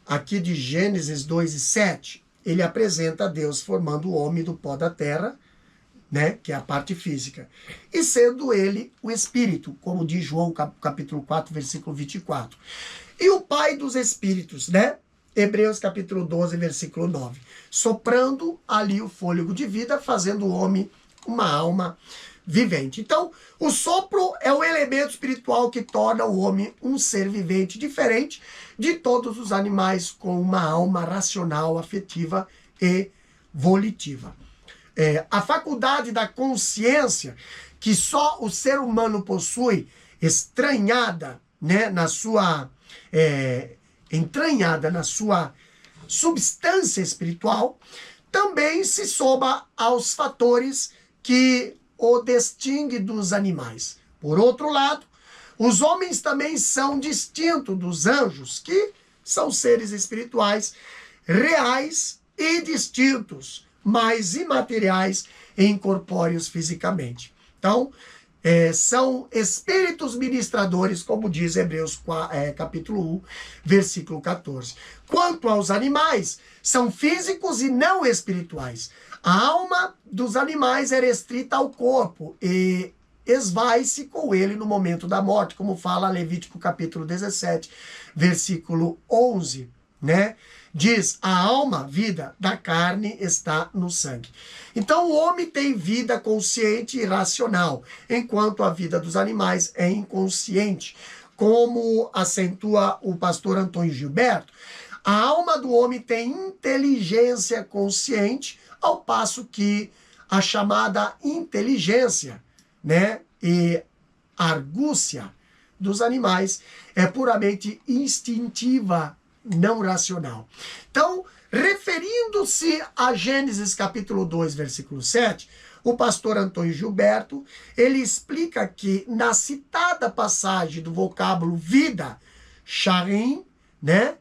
aqui de Gênesis 2 e 7, ele apresenta Deus formando o homem do pó da terra, né, que é a parte física, e sendo ele o espírito, como diz João capítulo 4, versículo 24. E o pai dos espíritos, né? Hebreus capítulo 12, versículo 9. Soprando ali o fôlego de vida, fazendo o homem uma alma vivente. Então, o sopro é o elemento espiritual que torna o homem um ser vivente, diferente de todos os animais com uma alma racional, afetiva e volitiva. A faculdade da consciência, que só o ser humano possui, estranhada, né, entranhada na sua substância espiritual, também se soma aos fatores que o distingue dos animais. Por outro lado, os homens também são distintos dos anjos, que são seres espirituais reais e distintos, mas imateriais incorpóreos fisicamente. Então, são espíritos ministradores, como diz Hebreus capítulo 1, versículo 14. Quanto aos animais, são físicos e não espirituais. A alma dos animais é restrita ao corpo e esvai-se com ele no momento da morte, como fala Levítico capítulo 17, versículo 11, né? Diz, a alma, vida da carne, está no sangue. Então, o homem tem vida consciente e racional, enquanto a vida dos animais é inconsciente. Como acentua o pastor Antônio Gilberto, a alma do homem tem inteligência consciente, ao passo que a chamada inteligência, né, e argúcia dos animais é puramente instintiva, não racional. Então, referindo-se a Gênesis capítulo 2, versículo 7, o pastor Antônio Gilberto, ele explica que na citada passagem do vocábulo vida, sharim, né,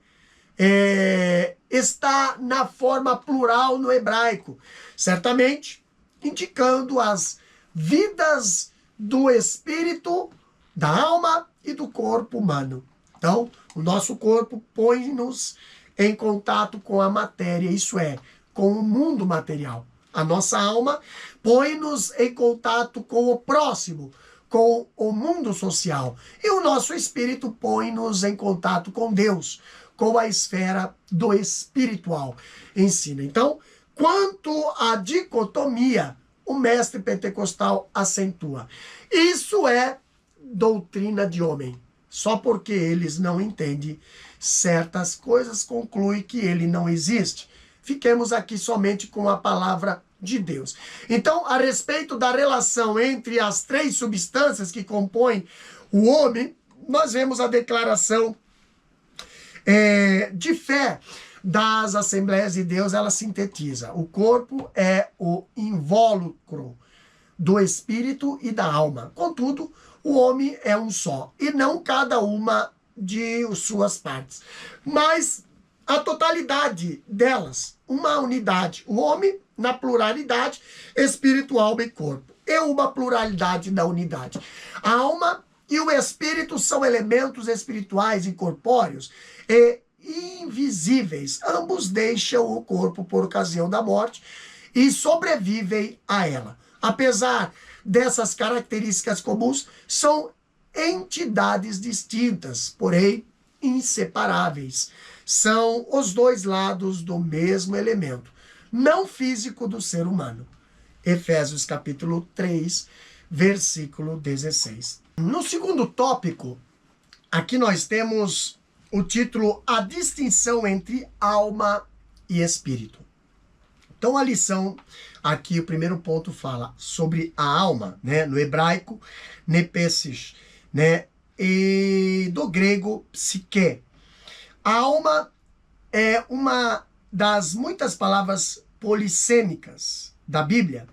está na forma plural no hebraico, certamente indicando as vidas do espírito, da alma e do corpo humano. Então, o nosso corpo põe-nos em contato com a matéria, isso é, com o mundo material. A nossa alma põe-nos em contato com o próximo, com o mundo social. E o nosso espírito põe-nos em contato com Deus, com a esfera do espiritual. Ensina. Então, quanto à dicotomia, o mestre pentecostal acentua. Isso é doutrina de homem. Só porque eles não entendem certas coisas, conclui que ele não existe. Fiquemos aqui somente com a palavra de Deus. Então, a respeito da relação entre as três substâncias que compõem o homem, nós vemos a declaração de fé das Assembleias de Deus, ela sintetiza. O corpo é o invólucro do espírito e da alma. Contudo, o homem é um só, e não cada uma de suas partes, mas a totalidade delas, uma unidade. O homem na pluralidade, espírito, alma e corpo, e uma pluralidade da unidade. A alma e o espírito são elementos espirituais incorpóreos e invisíveis. Ambos deixam o corpo por ocasião da morte e sobrevivem a ela. Apesar dessas características comuns, são entidades distintas, porém inseparáveis. São os dois lados do mesmo elemento, não físico do ser humano. Efésios capítulo 3, versículo 16. No segundo tópico, aqui nós temos o título A Distinção entre Alma e Espírito. Então a lição, aqui o primeiro ponto fala sobre a alma, né? No hebraico, nepesis, né? E do grego, psique. A alma é uma das muitas palavras polissêmicas da Bíblia.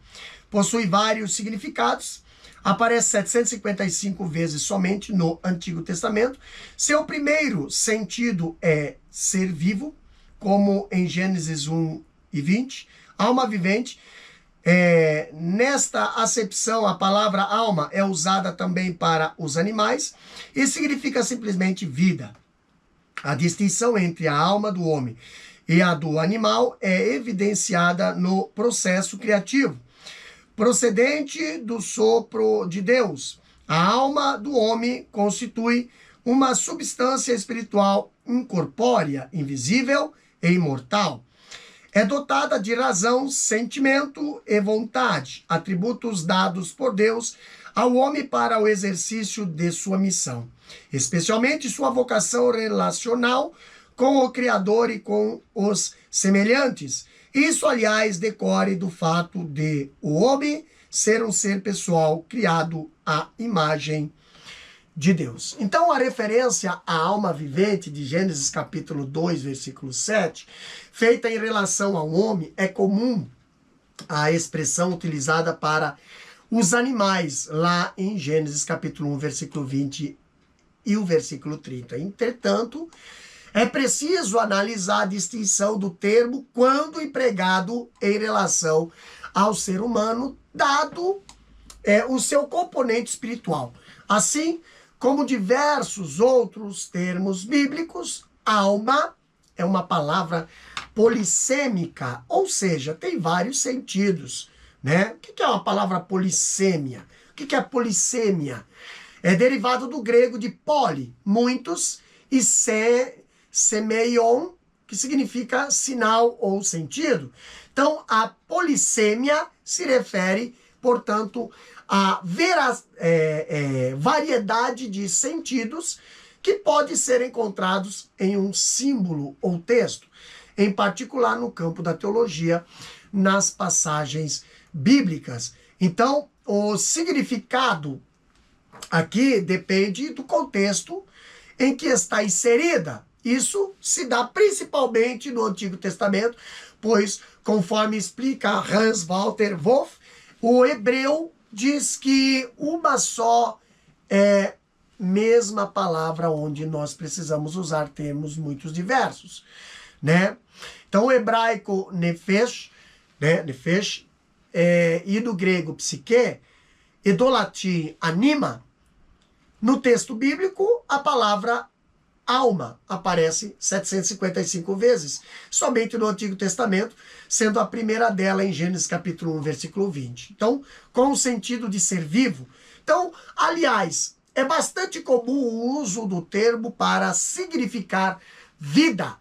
Possui vários significados. Aparece 755 vezes somente no Antigo Testamento. Seu primeiro sentido é ser vivo, como em Gênesis 1 e 20. Alma vivente. Nesta acepção, a palavra alma é usada também para os animais e significa simplesmente vida. A distinção entre a alma do homem e a do animal é evidenciada no processo criativo, procedente do sopro de Deus. A alma do homem constitui uma substância espiritual incorpórea, invisível e imortal. É dotada de razão, sentimento e vontade, atributos dados por Deus ao homem para o exercício de sua missão, especialmente sua vocação relacional com o Criador e com os semelhantes. Isso, aliás, decorre do fato de o homem ser um ser pessoal criado à imagem de Deus. Então, a referência à alma vivente de Gênesis capítulo 2, versículo 7, feita em relação ao homem, é comum a expressão utilizada para os animais, lá em Gênesis capítulo 1, versículo 20 e o versículo 30. Entretanto, é preciso analisar a distinção do termo quando empregado em relação ao ser humano, dado o seu componente espiritual. Assim como diversos outros termos bíblicos, alma é uma palavra polissêmica, ou seja, tem vários sentidos, né? O que é uma palavra polissêmia? O que é polissêmia? É derivado do grego de poli, muitos, e semeion, que significa sinal ou sentido. Então, a polissêmia se refere, portanto, à variedade de sentidos que pode ser encontrados em um símbolo ou texto, em particular no campo da teologia, nas passagens bíblicas. Então, o significado aqui depende do contexto em que está inserida. Isso se dá principalmente no Antigo Testamento, pois, conforme explica Hans Walter Wolff, o hebreu diz que uma só mesma palavra onde nós precisamos usar termos muito diversos, né? Então, o hebraico nefesh, né? Nefesh, e do grego psique, e do latim anima, no texto bíblico, a palavra alma aparece 755 vezes, somente no Antigo Testamento, sendo a primeira dela em Gênesis capítulo 1, versículo 20. Então, com o sentido de ser vivo. Então, aliás, é bastante comum o uso do termo para significar vida,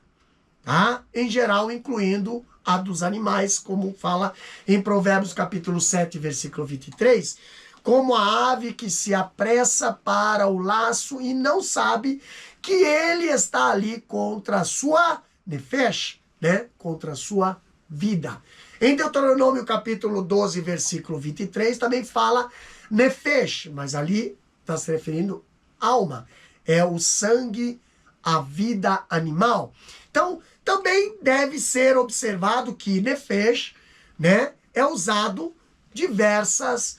tá? Em geral, incluindo a dos animais, como fala em Provérbios capítulo 7, versículo 23, como a ave que se apressa para o laço e não sabe que ele está ali contra a sua nefesh, né? Contra a sua vida. Em Deuteronômio capítulo 12, versículo 23, também fala nefesh, mas ali está se referindo alma. É o sangue, a vida animal. Então, também deve ser observado que nefesh, né, é usado diversas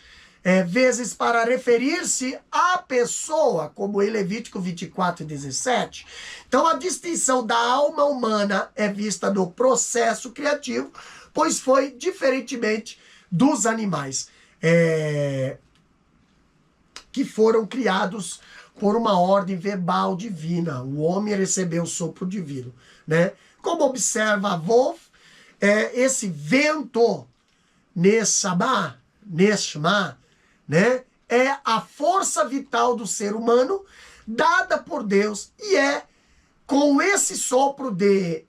vezes para referir-se à pessoa, como em Levítico 24 e 17. Então, a distinção da alma humana é vista no processo criativo, pois foi diferentemente dos animais que foram criados por uma ordem verbal divina. O homem recebeu o sopro divino, né? Como observa Wolff, esse vento, Neshama, né? É a força vital do ser humano dada por Deus, e é com esse sopro de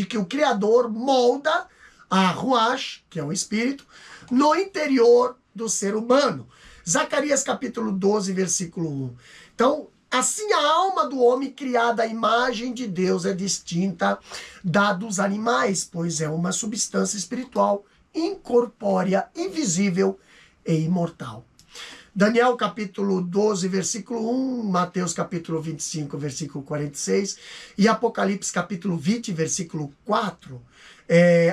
que o Criador molda a Ruach, que é o espírito, no interior do ser humano. Zacarias capítulo 12, versículo 1. Então, assim a alma do homem criada à imagem de Deus é distinta da dos animais, pois é uma substância espiritual, incorpórea, invisível e imortal. Daniel capítulo 12, versículo 1, Mateus capítulo 25, versículo 46 e Apocalipse capítulo 20, versículo 4,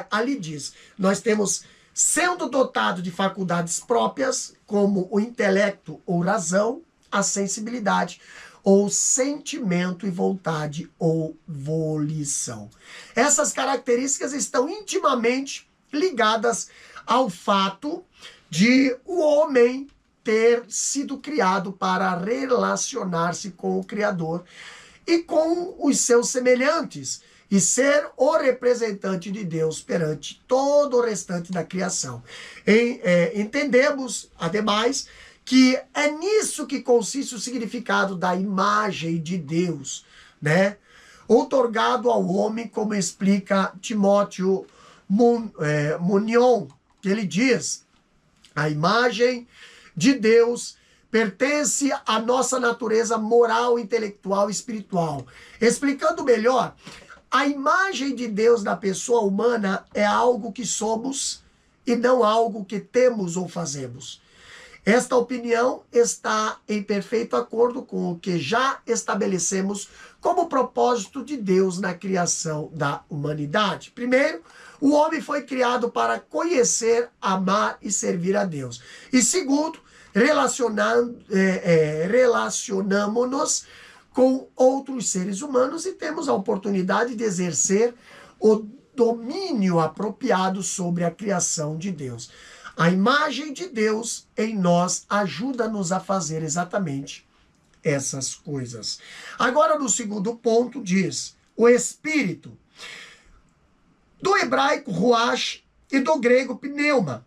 ali diz, nós temos sendo dotado de faculdades próprias, como o intelecto ou razão, a sensibilidade, ou sentimento e vontade ou volição. Essas características estão intimamente ligadas ao fato de o homem ter sido criado para relacionar-se com o Criador e com os seus semelhantes, e ser o representante de Deus perante todo o restante da criação. Entendemos, ademais, que é nisso que consiste o significado da imagem de Deus, né? Outorgado ao homem, como explica Timóteo Munion, que ele diz, a imagem de Deus pertence à nossa natureza moral, intelectual e espiritual. Explicando melhor, a imagem de Deus na pessoa humana é algo que somos e não algo que temos ou fazemos. Esta opinião está em perfeito acordo com o que já estabelecemos como propósito de Deus na criação da humanidade. Primeiro, o homem foi criado para conhecer, amar e servir a Deus. E segundo, relacionamos-nos com outros seres humanos e temos a oportunidade de exercer o domínio apropriado sobre a criação de Deus. A imagem de Deus em nós ajuda-nos a fazer exatamente essas coisas. Agora, no segundo ponto, diz o Espírito. Do hebraico, ruach, e do grego, pneuma.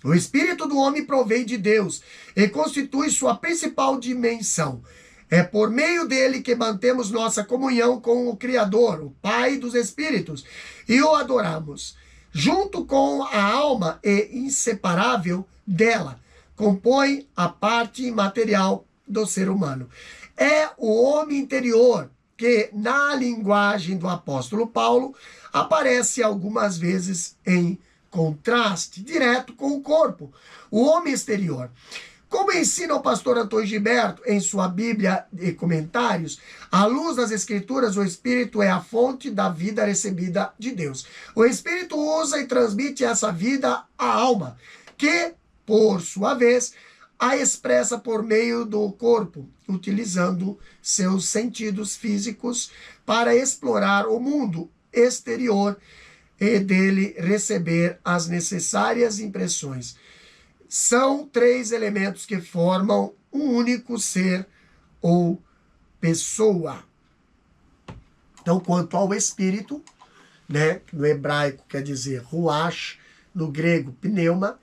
O Espírito do homem provém de Deus e constitui sua principal dimensão. É por meio dele que mantemos nossa comunhão com o Criador, o Pai dos Espíritos, e o adoramos. Junto com a alma e inseparável dela, compõe a parte imaterial do ser humano. É o homem interior que, na linguagem do apóstolo Paulo, aparece algumas vezes em contraste direto com o corpo, o homem exterior. Como ensina o pastor Antônio Gilberto em sua Bíblia e comentários, à luz das Escrituras, o Espírito é a fonte da vida recebida de Deus. O Espírito usa e transmite essa vida à alma, que, por sua vez, a expressa por meio do corpo, utilizando seus sentidos físicos para explorar o mundo exterior e dele receber as necessárias impressões. São três elementos que formam um único ser ou pessoa. Então, quanto ao espírito, né, no hebraico quer dizer ruach, no grego pneuma,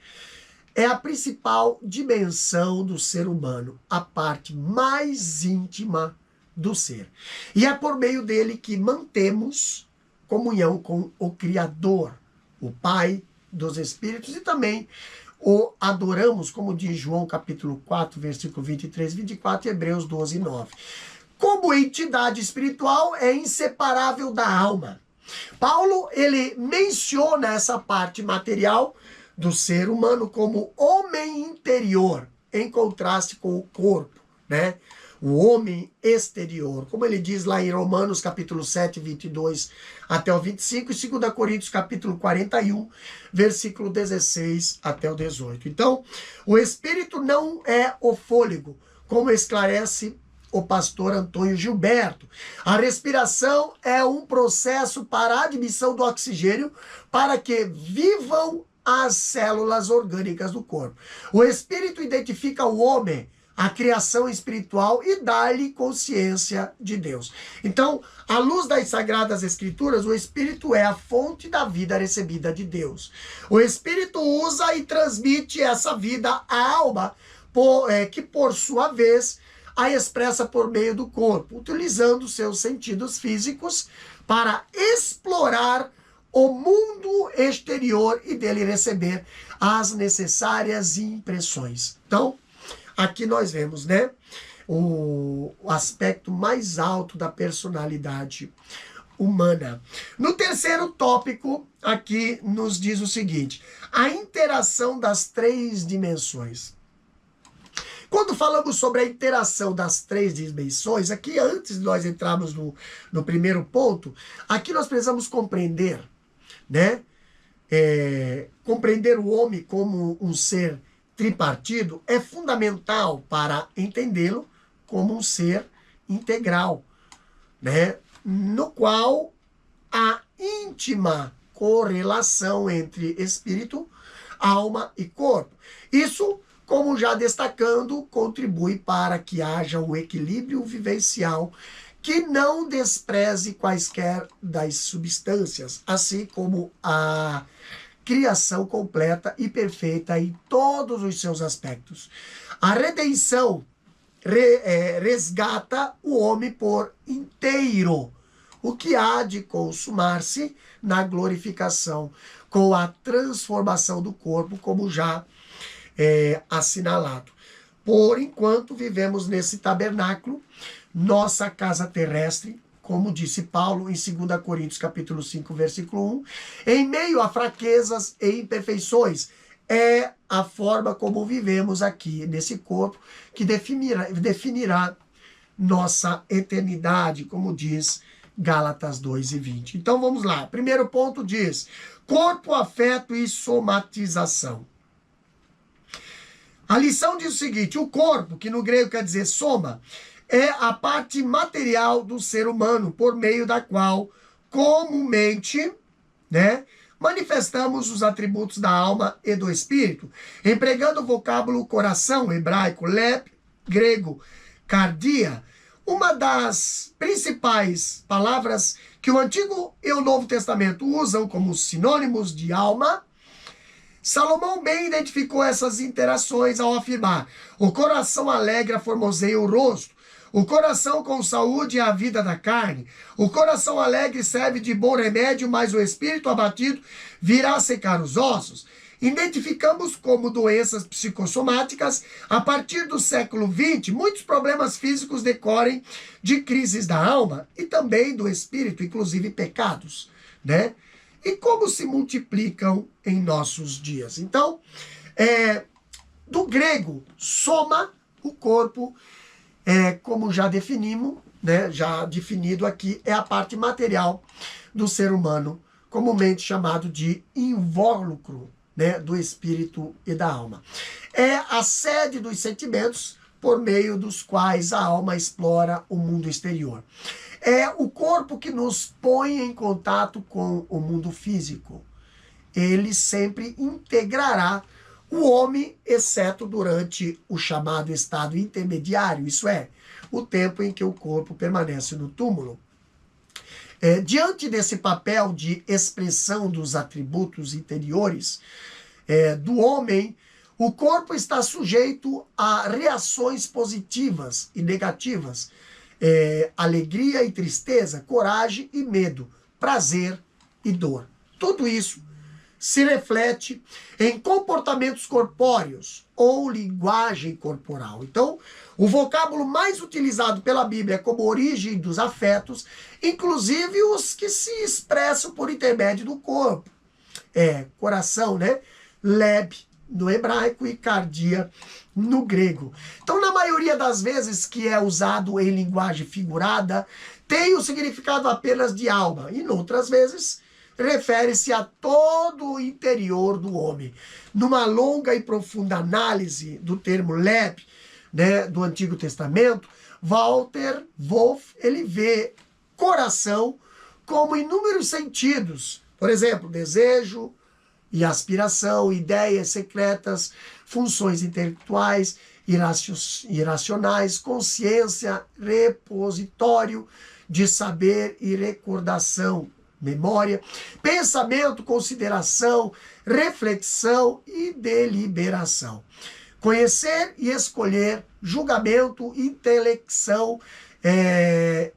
é a principal dimensão do ser humano, a parte mais íntima do ser. E é por meio dele que mantemos comunhão com o Criador, o Pai dos Espíritos, e também o adoramos, como diz João capítulo 4, versículo 23 e 24, e Hebreus 12, 9. Como entidade espiritual, é inseparável da alma. Paulo, ele menciona essa parte material do ser humano como homem interior, em contraste com o corpo, né? O homem exterior, como ele diz lá em Romanos capítulo 7, 22 até o 25, e 2 Coríntios capítulo 41, versículo 16 até o 18. Então, o espírito não é o fôlego, como esclarece o pastor Antônio Gilberto. A respiração é um processo para a admissão do oxigênio para que vivam as células orgânicas do corpo. O espírito identifica o homem, a criação espiritual, e dá-lhe consciência de Deus. Então, à luz das Sagradas Escrituras, o Espírito é a fonte da vida recebida de Deus. O Espírito usa e transmite essa vida à alma, que por sua vez a expressa por meio do corpo, utilizando seus sentidos físicos para explorar o mundo exterior e dele receber as necessárias impressões. Então, aqui nós vemos, né, o aspecto mais alto da personalidade humana. No terceiro tópico, aqui nos diz o seguinte: a interação das três dimensões. Quando falamos sobre a interação das três dimensões, aqui antes de nós entrarmos no primeiro ponto, aqui nós precisamos compreender, né, compreender o homem como um ser tripartido é fundamental para entendê-lo como um ser integral, né? No qual há íntima correlação entre espírito, alma e corpo. Isso, como já destacando, contribui para que haja um equilíbrio vivencial que não despreze quaisquer das substâncias, assim como a criação completa e perfeita em todos os seus aspectos. A redenção resgata o homem por inteiro, o que há de consumar-se na glorificação, com a transformação do corpo, como já assinalado. Por enquanto, vivemos nesse tabernáculo, nossa casa terrestre, como disse Paulo em 2 Coríntios capítulo 5, versículo 1, em meio a fraquezas e imperfeições, é a forma como vivemos aqui nesse corpo que definirá nossa eternidade, como diz Gálatas 2 e 20. Então vamos lá. Primeiro ponto diz: corpo, afeto e somatização. A lição diz o seguinte: o corpo, que no grego quer dizer soma, é a parte material do ser humano, por meio da qual comumente né? Manifestamos os atributos da alma e do espírito, empregando o vocábulo coração, hebraico, lep, grego, cardia. Uma das principais palavras que o Antigo e o Novo Testamento usam como sinônimos de alma. Salomão bem identificou essas interações ao afirmar: o coração alegre formoseia o rosto, o coração com saúde é a vida da carne, o coração alegre serve de bom remédio, mas o espírito abatido virá secar os ossos. Identificamos como doenças psicossomáticas, a partir do século XX, muitos problemas físicos decorrem de crises da alma e também do espírito, inclusive pecados, né? E como se multiplicam em nossos dias. Então, do grego, soma, o corpo, como já definimos, né, já definido aqui, é a parte material do ser humano, comumente chamado de invólucro, né, do espírito e da alma. É a sede dos sentimentos por meio dos quais a alma explora o mundo exterior. É o corpo que nos põe em contato com o mundo físico. Ele sempre integrará o homem, exceto durante o chamado estado intermediário, isso é, o tempo em que o corpo permanece no túmulo. Diante desse papel de expressão dos atributos interiores do homem, o corpo está sujeito a reações positivas e negativas, alegria e tristeza, coragem e medo, prazer e dor. Tudo isso se reflete em comportamentos corpóreos ou linguagem corporal. Então, o vocábulo mais utilizado pela Bíblia como origem dos afetos, inclusive os que se expressam por intermédio do corpo. Coração, né? Leb, no hebraico, e cardia, no grego. Então, na maioria das vezes que é usado em linguagem figurada, tem o significado apenas de alma, e noutras vezes refere-se a todo o interior do homem. Numa longa e profunda análise do termo leb, né, do Antigo Testamento, Walter Wolff, ele vê coração como inúmeros sentidos. Por exemplo, desejo e aspiração, ideias secretas, funções intelectuais, irracionais, consciência, repositório de saber e recordação, memória, pensamento, consideração, reflexão e deliberação. Conhecer e escolher, julgamento, intelecção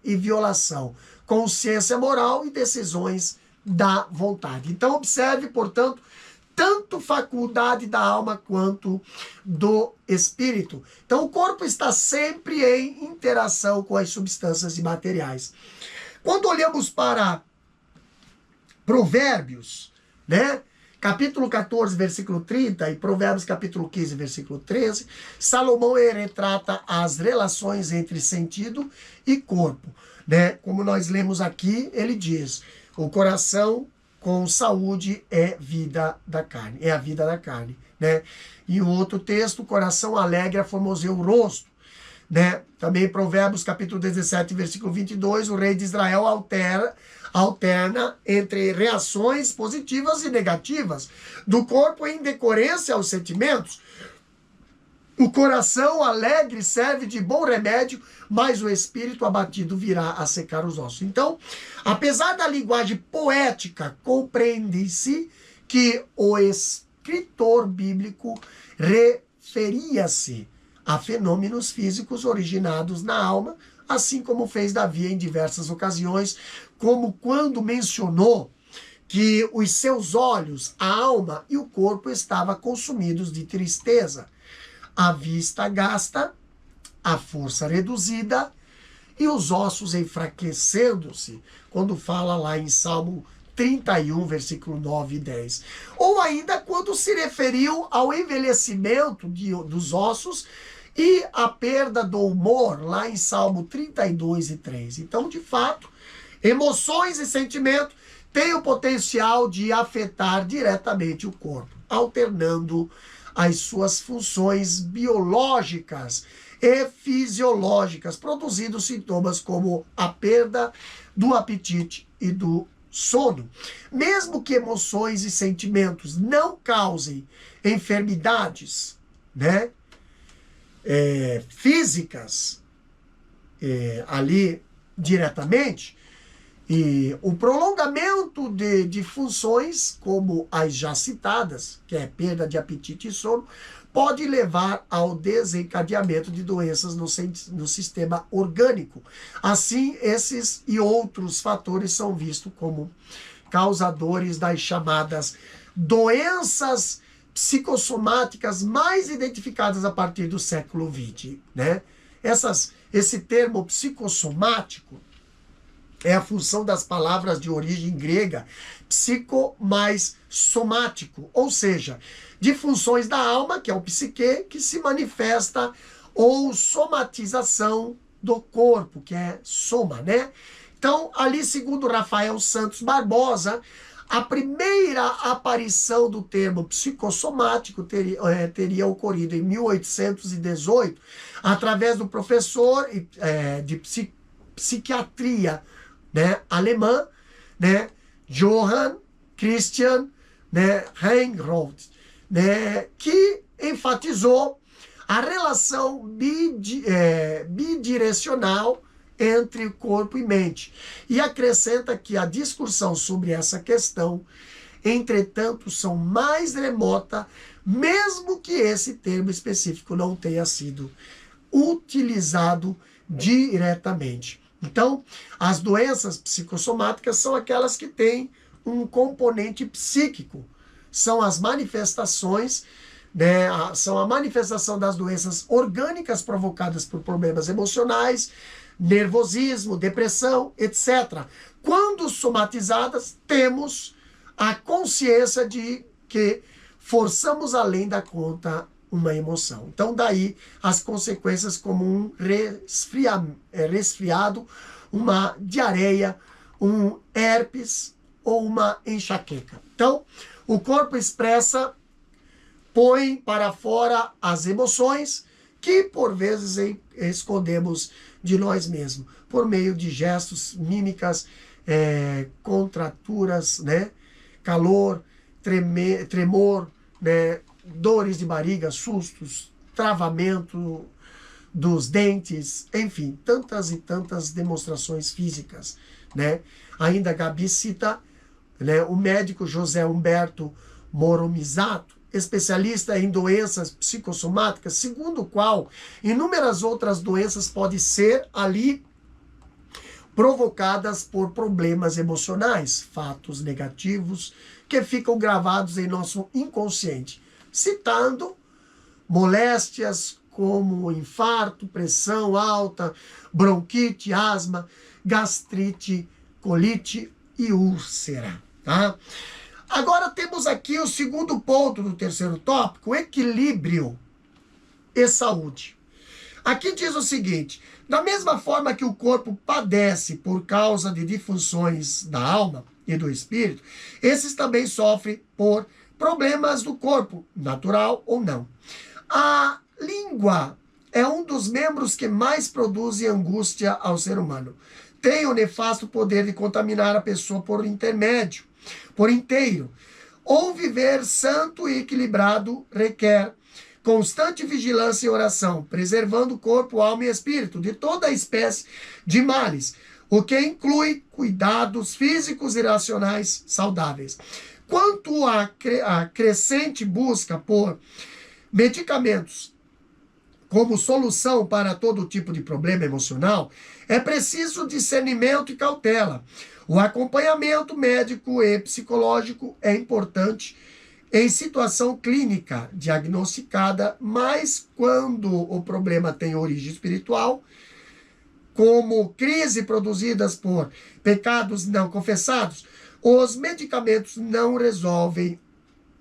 e violação, consciência moral e decisões da vontade. Então, observe, portanto, tanto faculdade da alma quanto do espírito. Então, o corpo está sempre em interação com as substâncias imateriais. Quando olhamos para Provérbios, né? Capítulo 14, versículo 30 e Provérbios capítulo 15, versículo 13, Salomão retrata as relações entre sentido e corpo, né? Como nós lemos aqui, ele diz: o coração com saúde é vida da carne, é a vida da carne, né? E o outro texto, o coração alegre formoseia o rosto, né? Também Provérbios capítulo 17, versículo 22, o rei de Israel alterna entre reações positivas e negativas do corpo em decorrência aos sentimentos. O coração alegre serve de bom remédio, mas o espírito abatido virá a secar os ossos. Então, apesar da linguagem poética, compreende-se que o escritor bíblico referia-se a fenômenos físicos originados na alma, assim como fez Davi em diversas ocasiões, como quando mencionou que os seus olhos, a alma e o corpo estavam consumidos de tristeza, a vista gasta, a força reduzida e os ossos enfraquecendo-se, quando fala lá em Salmo 31, versículo 9 e 10. Ou ainda quando se referiu ao envelhecimento dos ossos e a perda do humor, lá em Salmo 32 e 3. Então, de fato, emoções e sentimentos têm o potencial de afetar diretamente o corpo, alternando as suas funções biológicas e fisiológicas, produzindo sintomas como a perda do apetite e do sono. Mesmo que emoções e sentimentos não causem enfermidades, né, físicas ali diretamente, e o prolongamento de funções, como as já citadas, que é perda de apetite e sono, pode levar ao desencadeamento de doenças no sistema orgânico. Assim, esses e outros fatores são vistos como causadores das chamadas doenças psicossomáticas mais identificadas a partir do século XX, né? Esse termo psicossomático é a função das palavras de origem grega, psico mais somático, ou seja, de funções da alma, que é o psique, que se manifesta, ou somatização do corpo, que é soma, né? Então, ali, segundo Rafael Santos Barbosa, a primeira aparição do termo psicossomático teria ocorrido em 1818, através do professor de psiquiatria, né, alemã, né, Johann Christian, né, Reinhold, né, que enfatizou a relação bidirecional entre corpo e mente. E acrescenta que a discussão sobre essa questão, entretanto, são mais remota, mesmo que esse termo específico não tenha sido utilizado diretamente. Então, as doenças psicossomáticas são aquelas que têm um componente psíquico. São as manifestações, né, são a manifestação das doenças orgânicas provocadas por problemas emocionais, nervosismo, depressão, etc. Quando somatizadas, temos a consciência de que forçamos além da conta uma emoção. Então, daí as consequências como um resfriado, uma diarreia, um herpes ou uma enxaqueca. Então, o corpo expressa, põe para fora as emoções que, por vezes, escondemos de nós mesmos, por meio de gestos, mímicas, contraturas, né? Calor, tremor, né? Dores de barriga, sustos, travamento dos dentes, enfim, tantas e tantas demonstrações físicas, né? Ainda Gabi cita, né, o médico José Humberto Moromizato, especialista em doenças psicossomáticas, segundo o qual inúmeras outras doenças podem ser ali provocadas por problemas emocionais, fatos negativos que ficam gravados em nosso inconsciente, citando moléstias como infarto, pressão alta, bronquite, asma, gastrite, colite e úlcera, tá? Agora temos aqui o segundo ponto do terceiro tópico, equilíbrio e saúde. Aqui diz o seguinte: da mesma forma que o corpo padece por causa de disfunções da alma e do espírito, esses também sofrem por problemas do corpo, natural ou não. A língua é um dos membros que mais produzem angústia ao ser humano. Tem o nefasto poder de contaminar a pessoa por inteiro. Ou viver santo e equilibrado requer constante vigilância e oração, preservando o corpo, alma e espírito de toda espécie de males, o que inclui cuidados físicos e racionais saudáveis. Quanto à crescente busca por medicamentos como solução para todo tipo de problema emocional, é preciso discernimento e cautela. O acompanhamento médico e psicológico é importante em situação clínica diagnosticada, mas quando o problema tem origem espiritual, como crise produzidas por pecados não confessados, os medicamentos não resolvem,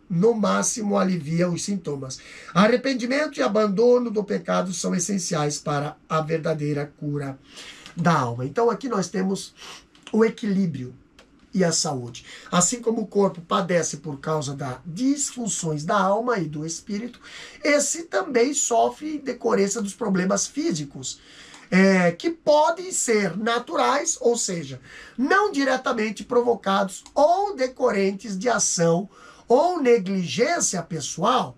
no máximo aliviam os sintomas. Arrependimento e abandono do pecado são essenciais para a verdadeira cura da alma. Então aqui nós temos o equilíbrio e a saúde. Assim como o corpo padece por causa das disfunções da alma e do espírito, esse também sofre em decorrência dos problemas físicos. que podem ser naturais, ou seja, não diretamente provocados ou decorrentes de ação ou negligência pessoal.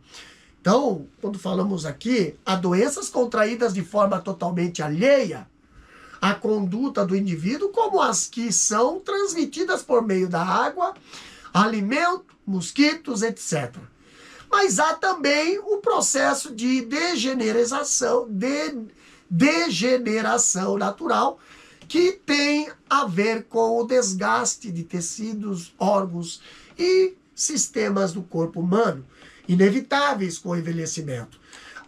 Então, quando falamos aqui, há doenças contraídas de forma totalmente alheia à conduta do indivíduo, como as que são transmitidas por meio da água, alimento, mosquitos, etc. Mas há também o processo de degeneração natural, que tem a ver com o desgaste de tecidos, órgãos e sistemas do corpo humano, inevitáveis com o envelhecimento.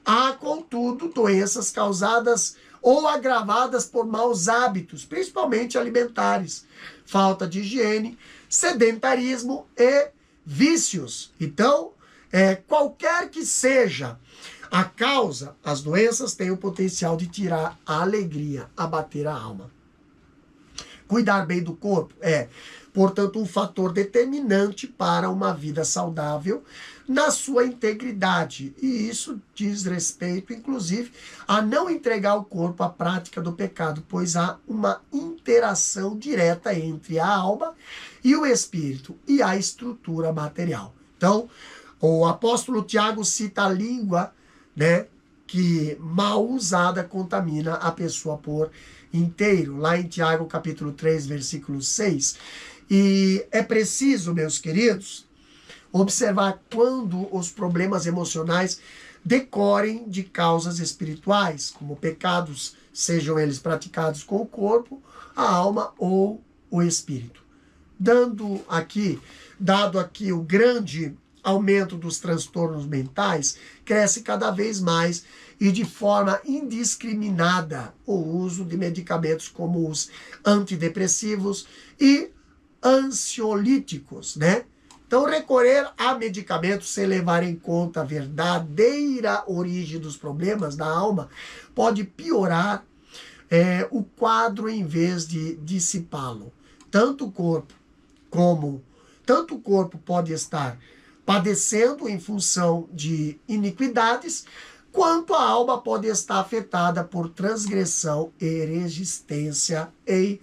Há, contudo, doenças causadas ou agravadas por maus hábitos, principalmente alimentares, falta de higiene, sedentarismo e vícios. Então, qualquer que seja a causa, as doenças têm o potencial de tirar a alegria, abater a alma. Cuidar bem do corpo é, portanto, um fator determinante para uma vida saudável na sua integridade. E isso diz respeito, inclusive, a não entregar o corpo à prática do pecado, pois há uma interação direta entre a alma e o espírito e a estrutura material. Então, o apóstolo Tiago cita a língua, que mal usada contamina a pessoa por inteiro, lá em Tiago capítulo 3, versículo 6. E é preciso, meus queridos, observar quando os problemas emocionais decorrem de causas espirituais, como pecados, sejam eles praticados com o corpo, a alma ou o espírito. Dado aqui o grande aumento dos transtornos mentais, cresce cada vez mais e de forma indiscriminada o uso de medicamentos como os antidepressivos e ansiolíticos, Então, recorrer a medicamentos sem levar em conta a verdadeira origem dos problemas da alma pode piorar o quadro em vez de dissipá-lo. Tanto o corpo pode estar padecendo em função de iniquidades, quanto a alma pode estar afetada por transgressão e resistência em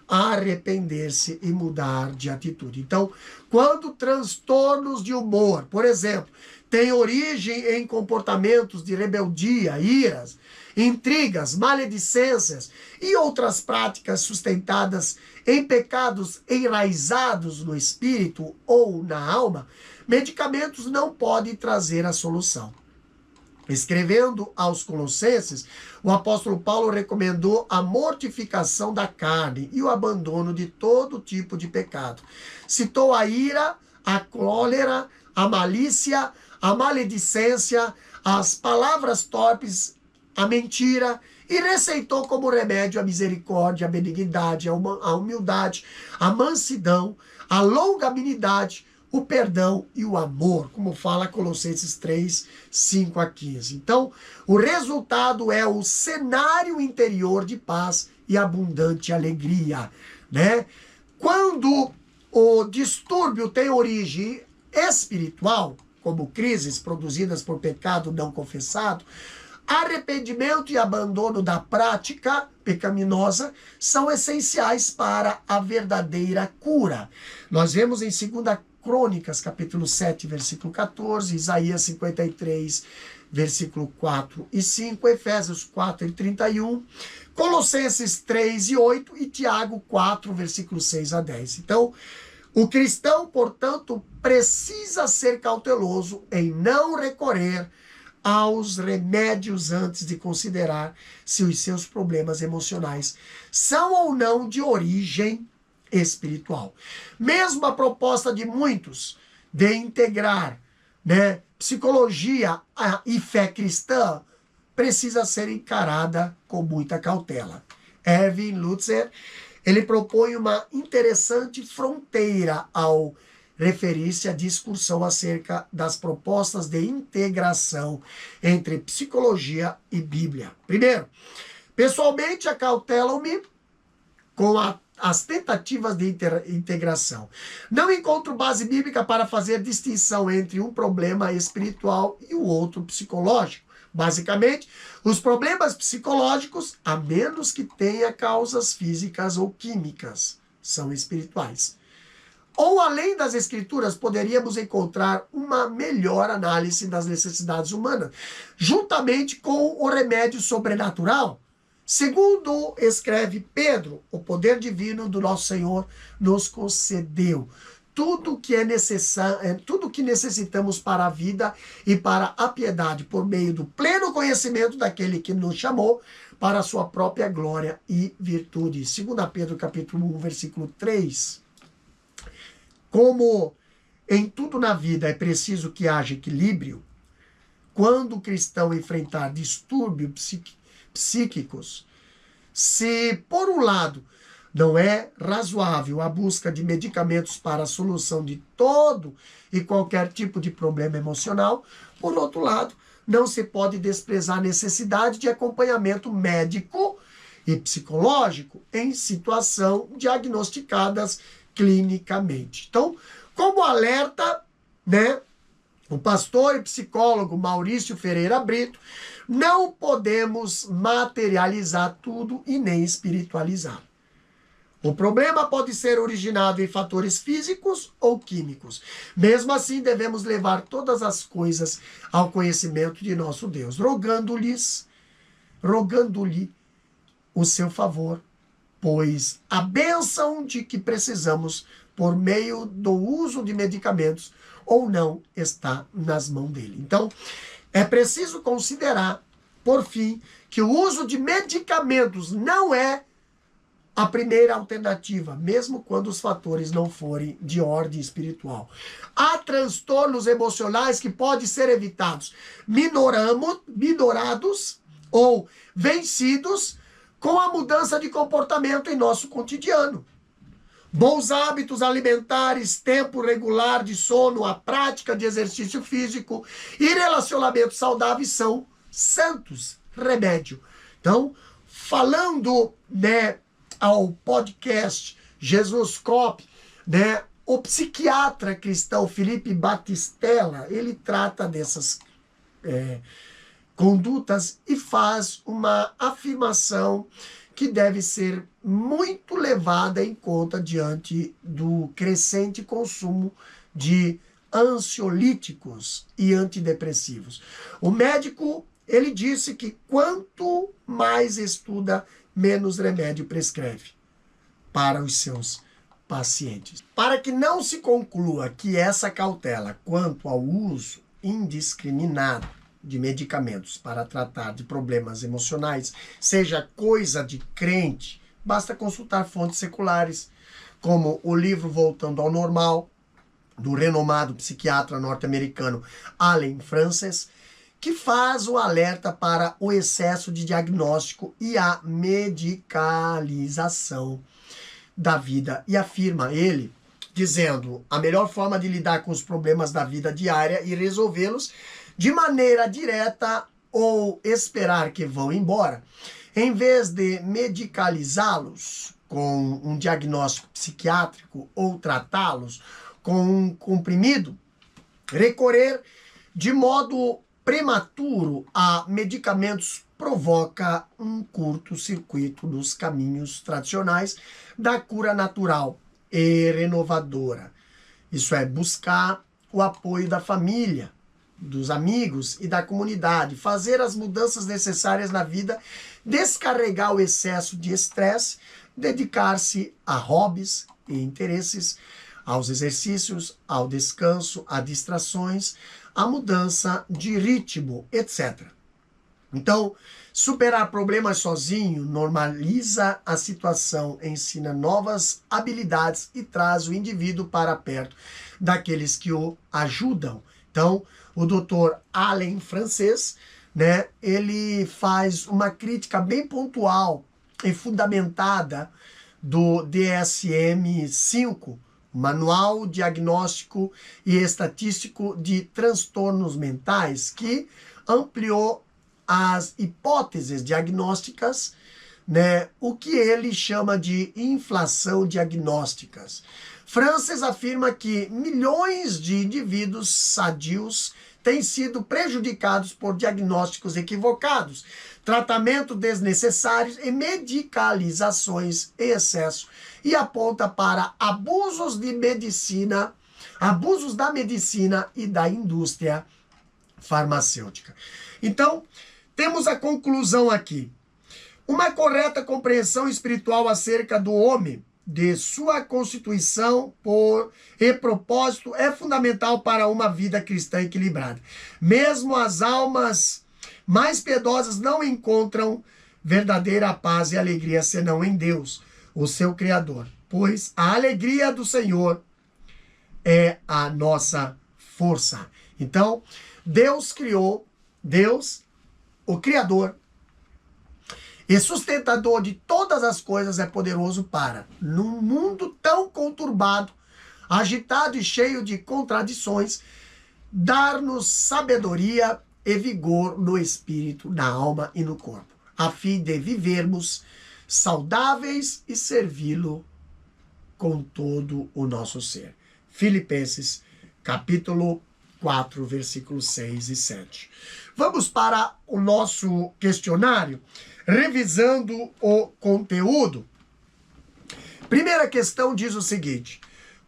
arrepender-se e mudar de atitude. Então, quando transtornos de humor, por exemplo, têm origem em comportamentos de rebeldia, iras, intrigas, maledicências e outras práticas sustentadas em pecados enraizados no espírito ou na alma, medicamentos não podem trazer a solução. Escrevendo aos Colossenses, o apóstolo Paulo recomendou a mortificação da carne e o abandono de todo tipo de pecado. Citou a ira, a cólera, a malícia, a maledicência, as palavras torpes, a mentira, e receitou como remédio a misericórdia, a benignidade, a humildade, a mansidão, a longanimidade, o perdão e o amor, como fala Colossenses 3, 5 a 15. Então, o resultado é o cenário interior de paz e abundante alegria, Quando o distúrbio tem origem espiritual, como crises produzidas por pecado não confessado, arrependimento e abandono da prática pecaminosa são essenciais para a verdadeira cura. Nós vemos em 2 Crônicas, capítulo 7, versículo 14, Isaías 53, versículo 4 e 5, Efésios 4 e 31, Colossenses 3 e 8 e Tiago 4, versículo 6 a 10. Então, o cristão, portanto, precisa ser cauteloso em não recorrer aos remédios antes de considerar se os seus problemas emocionais são ou não de origem espiritual. Mesmo a proposta de muitos de integrar psicologia e fé cristã precisa ser encarada com muita cautela. Erwin Lutzer, ele propõe uma interessante fronteira ao referir-se à discussão acerca das propostas de integração entre psicologia e Bíblia. Primeiro, pessoalmente acautelam-me com as tentativas de integração. Não encontro base bíblica para fazer distinção entre um problema espiritual e o outro psicológico. Basicamente, os problemas psicológicos, a menos que tenha causas físicas ou químicas, são espirituais. Ou além das escrituras, poderíamos encontrar uma melhor análise das necessidades humanas, juntamente com o remédio sobrenatural. Segundo escreve Pedro, o poder divino do nosso Senhor nos concedeu tudo que é necessário, tudo que necessitamos para a vida e para a piedade, por meio do pleno conhecimento daquele que nos chamou para a sua própria glória e virtude. 2 Pedro capítulo 1, versículo 3. Como em tudo na vida é preciso que haja equilíbrio, quando o cristão enfrentar distúrbios psíquicos, se por um lado não é razoável a busca de medicamentos para a solução de todo e qualquer tipo de problema emocional, por outro lado, não se pode desprezar a necessidade de acompanhamento médico e psicológico em situação diagnosticadas clinicamente. Então, como alerta, o pastor e psicólogo Maurício Ferreira Brito, não podemos materializar tudo e nem espiritualizar. O problema pode ser originado em fatores físicos ou químicos. Mesmo assim, devemos levar todas as coisas ao conhecimento de nosso Deus, rogando-lhe o seu favor, pois a bênção de que precisamos por meio do uso de medicamentos ou não está nas mãos dele. Então, é preciso considerar, por fim, que o uso de medicamentos não é a primeira alternativa, mesmo quando os fatores não forem de ordem espiritual. Há transtornos emocionais que podem ser evitados, minorados ou vencidos com a mudança de comportamento em nosso cotidiano. Bons hábitos alimentares, tempo regular de sono, a prática de exercício físico e relacionamentos saudáveis são santos remédio. Então, falando, ao podcast Jesus Cop, o psiquiatra cristão Felipe Batistella, ele trata dessas condutas e faz uma afirmação que deve ser muito levada em conta diante do crescente consumo de ansiolíticos e antidepressivos. O médico, ele disse que quanto mais estuda, menos remédio prescreve para os seus pacientes. Para que não se conclua que essa cautela quanto ao uso indiscriminado de medicamentos para tratar de problemas emocionais seja coisa de crente, basta consultar fontes seculares, como o livro Voltando ao Normal, do renomado psiquiatra norte-americano Allen Frances, que faz o alerta para o excesso de diagnóstico e a medicalização da vida. E afirma ele, dizendo, a melhor forma de lidar com os problemas da vida diária e resolvê-los de maneira direta ou esperar que vão embora, em vez de medicalizá-los com um diagnóstico psiquiátrico ou tratá-los com um comprimido, recorrer de modo prematuro a medicamentos provoca um curto-circuito nos caminhos tradicionais da cura natural e renovadora. Isso é, buscar o apoio da família, dos amigos e da comunidade, fazer as mudanças necessárias na vida, descarregar o excesso de estresse, dedicar-se a hobbies e interesses, aos exercícios, ao descanso, a distrações, a mudança de ritmo, etc. Então, superar problemas sozinho normaliza a situação, ensina novas habilidades e traz o indivíduo para perto daqueles que o ajudam. Então, o Dr. Allen Frances, ele faz uma crítica bem pontual e fundamentada do DSM-5, Manual Diagnóstico e Estatístico de Transtornos Mentais, que ampliou as hipóteses diagnósticas, o que ele chama de inflação diagnósticas. Frances afirma que milhões de indivíduos sadios têm sido prejudicados por diagnósticos equivocados, tratamento desnecessários e medicalizações em excesso, e aponta para abusos da medicina e da indústria farmacêutica. Então, temos a conclusão aqui. Uma correta compreensão espiritual acerca do homem, de sua constituição e propósito, é fundamental para uma vida cristã equilibrada. Mesmo as almas mais piedosas não encontram verdadeira paz e alegria senão em Deus, o seu Criador, pois a alegria do Senhor é a nossa força. Então, Deus, o Criador e sustentador de todas as coisas, é poderoso para, num mundo tão conturbado, agitado e cheio de contradições, dar-nos sabedoria e vigor no espírito, na alma e no corpo, a fim de vivermos saudáveis e servi-lo com todo o nosso ser. Filipenses, capítulo 4, versículos 6 e 7. Vamos para o nosso questionário, revisando o conteúdo. Primeira questão diz o seguinte: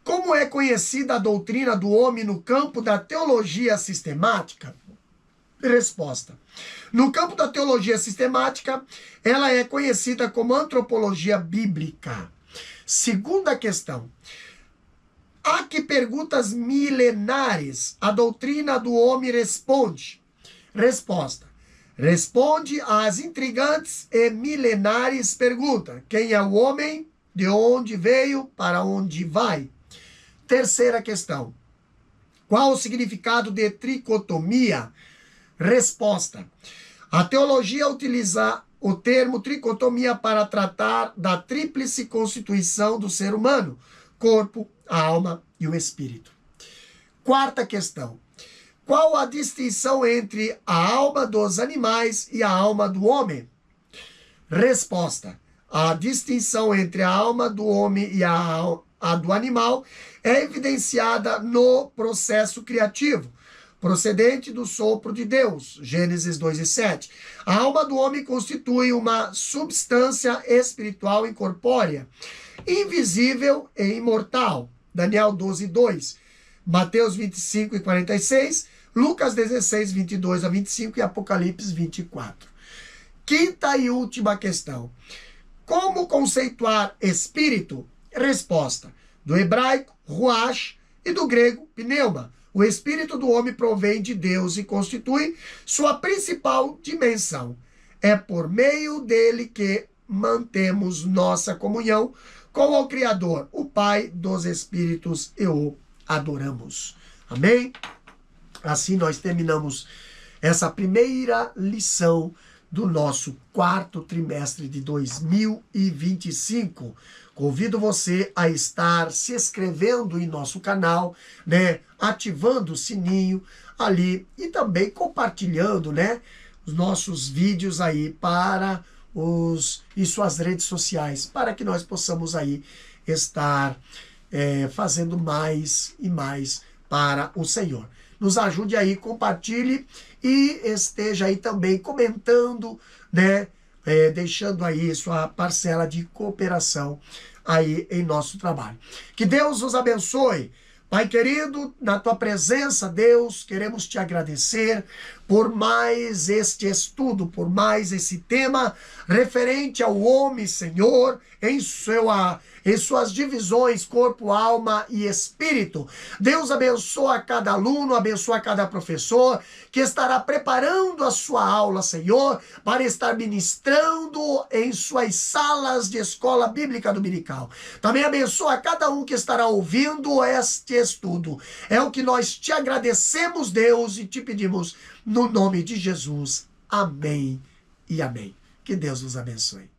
como é conhecida a doutrina do homem no campo da teologia sistemática? Resposta: no campo da teologia sistemática, ela é conhecida como antropologia bíblica. Segunda questão: a que perguntas milenares a doutrina do homem responde? Resposta: responde às intrigantes e milenares perguntas: quem é o homem? De onde veio? Para onde vai? Terceira questão: qual o significado de tricotomia? Resposta: a teologia utiliza o termo tricotomia para tratar da tríplice constituição do ser humano: corpo, a alma e o espírito. Quarta questão: qual a distinção entre a alma dos animais e a alma do homem? Resposta: a distinção entre a alma do homem e a do animal é evidenciada no processo criativo, procedente do sopro de Deus, Gênesis 2 e 7. A alma do homem constitui uma substância espiritual incorpórea, invisível e imortal, Daniel 12, 2, Mateus 25 e 46, Lucas 16, 22 a 25 e Apocalipse 24. Quinta e última questão: como conceituar espírito? Resposta: do hebraico, ruach, e do grego, pneuma. O espírito do homem provém de Deus e constitui sua principal dimensão. É por meio dele que mantemos nossa comunhão com o Criador, o Pai dos Espíritos, e o adoramos. Amém? Assim nós terminamos essa primeira lição do nosso quarto trimestre de 2025. Convido você a estar se inscrevendo em nosso canal, né? Ativando o sininho ali e também compartilhando, né? Os nossos vídeos aí para em suas redes sociais, para que nós possamos aí estar fazendo mais e mais para o Senhor. Nos ajude aí, compartilhe e esteja aí também comentando, né? Deixando aí sua parcela de cooperação aí em nosso trabalho. Que Deus os abençoe. Pai querido, na tua presença, Deus, queremos te agradecer por mais este estudo, por mais esse tema referente ao homem, Senhor, em suas divisões, corpo, alma e espírito. Deus abençoa cada aluno, abençoa cada professor que estará preparando a sua aula, Senhor, para estar ministrando em suas salas de escola bíblica dominical. Também abençoa cada um que estará ouvindo este estudo. É o que nós te agradecemos, Deus, e te pedimos no nome de Jesus. Amém e amém. Que Deus nos abençoe.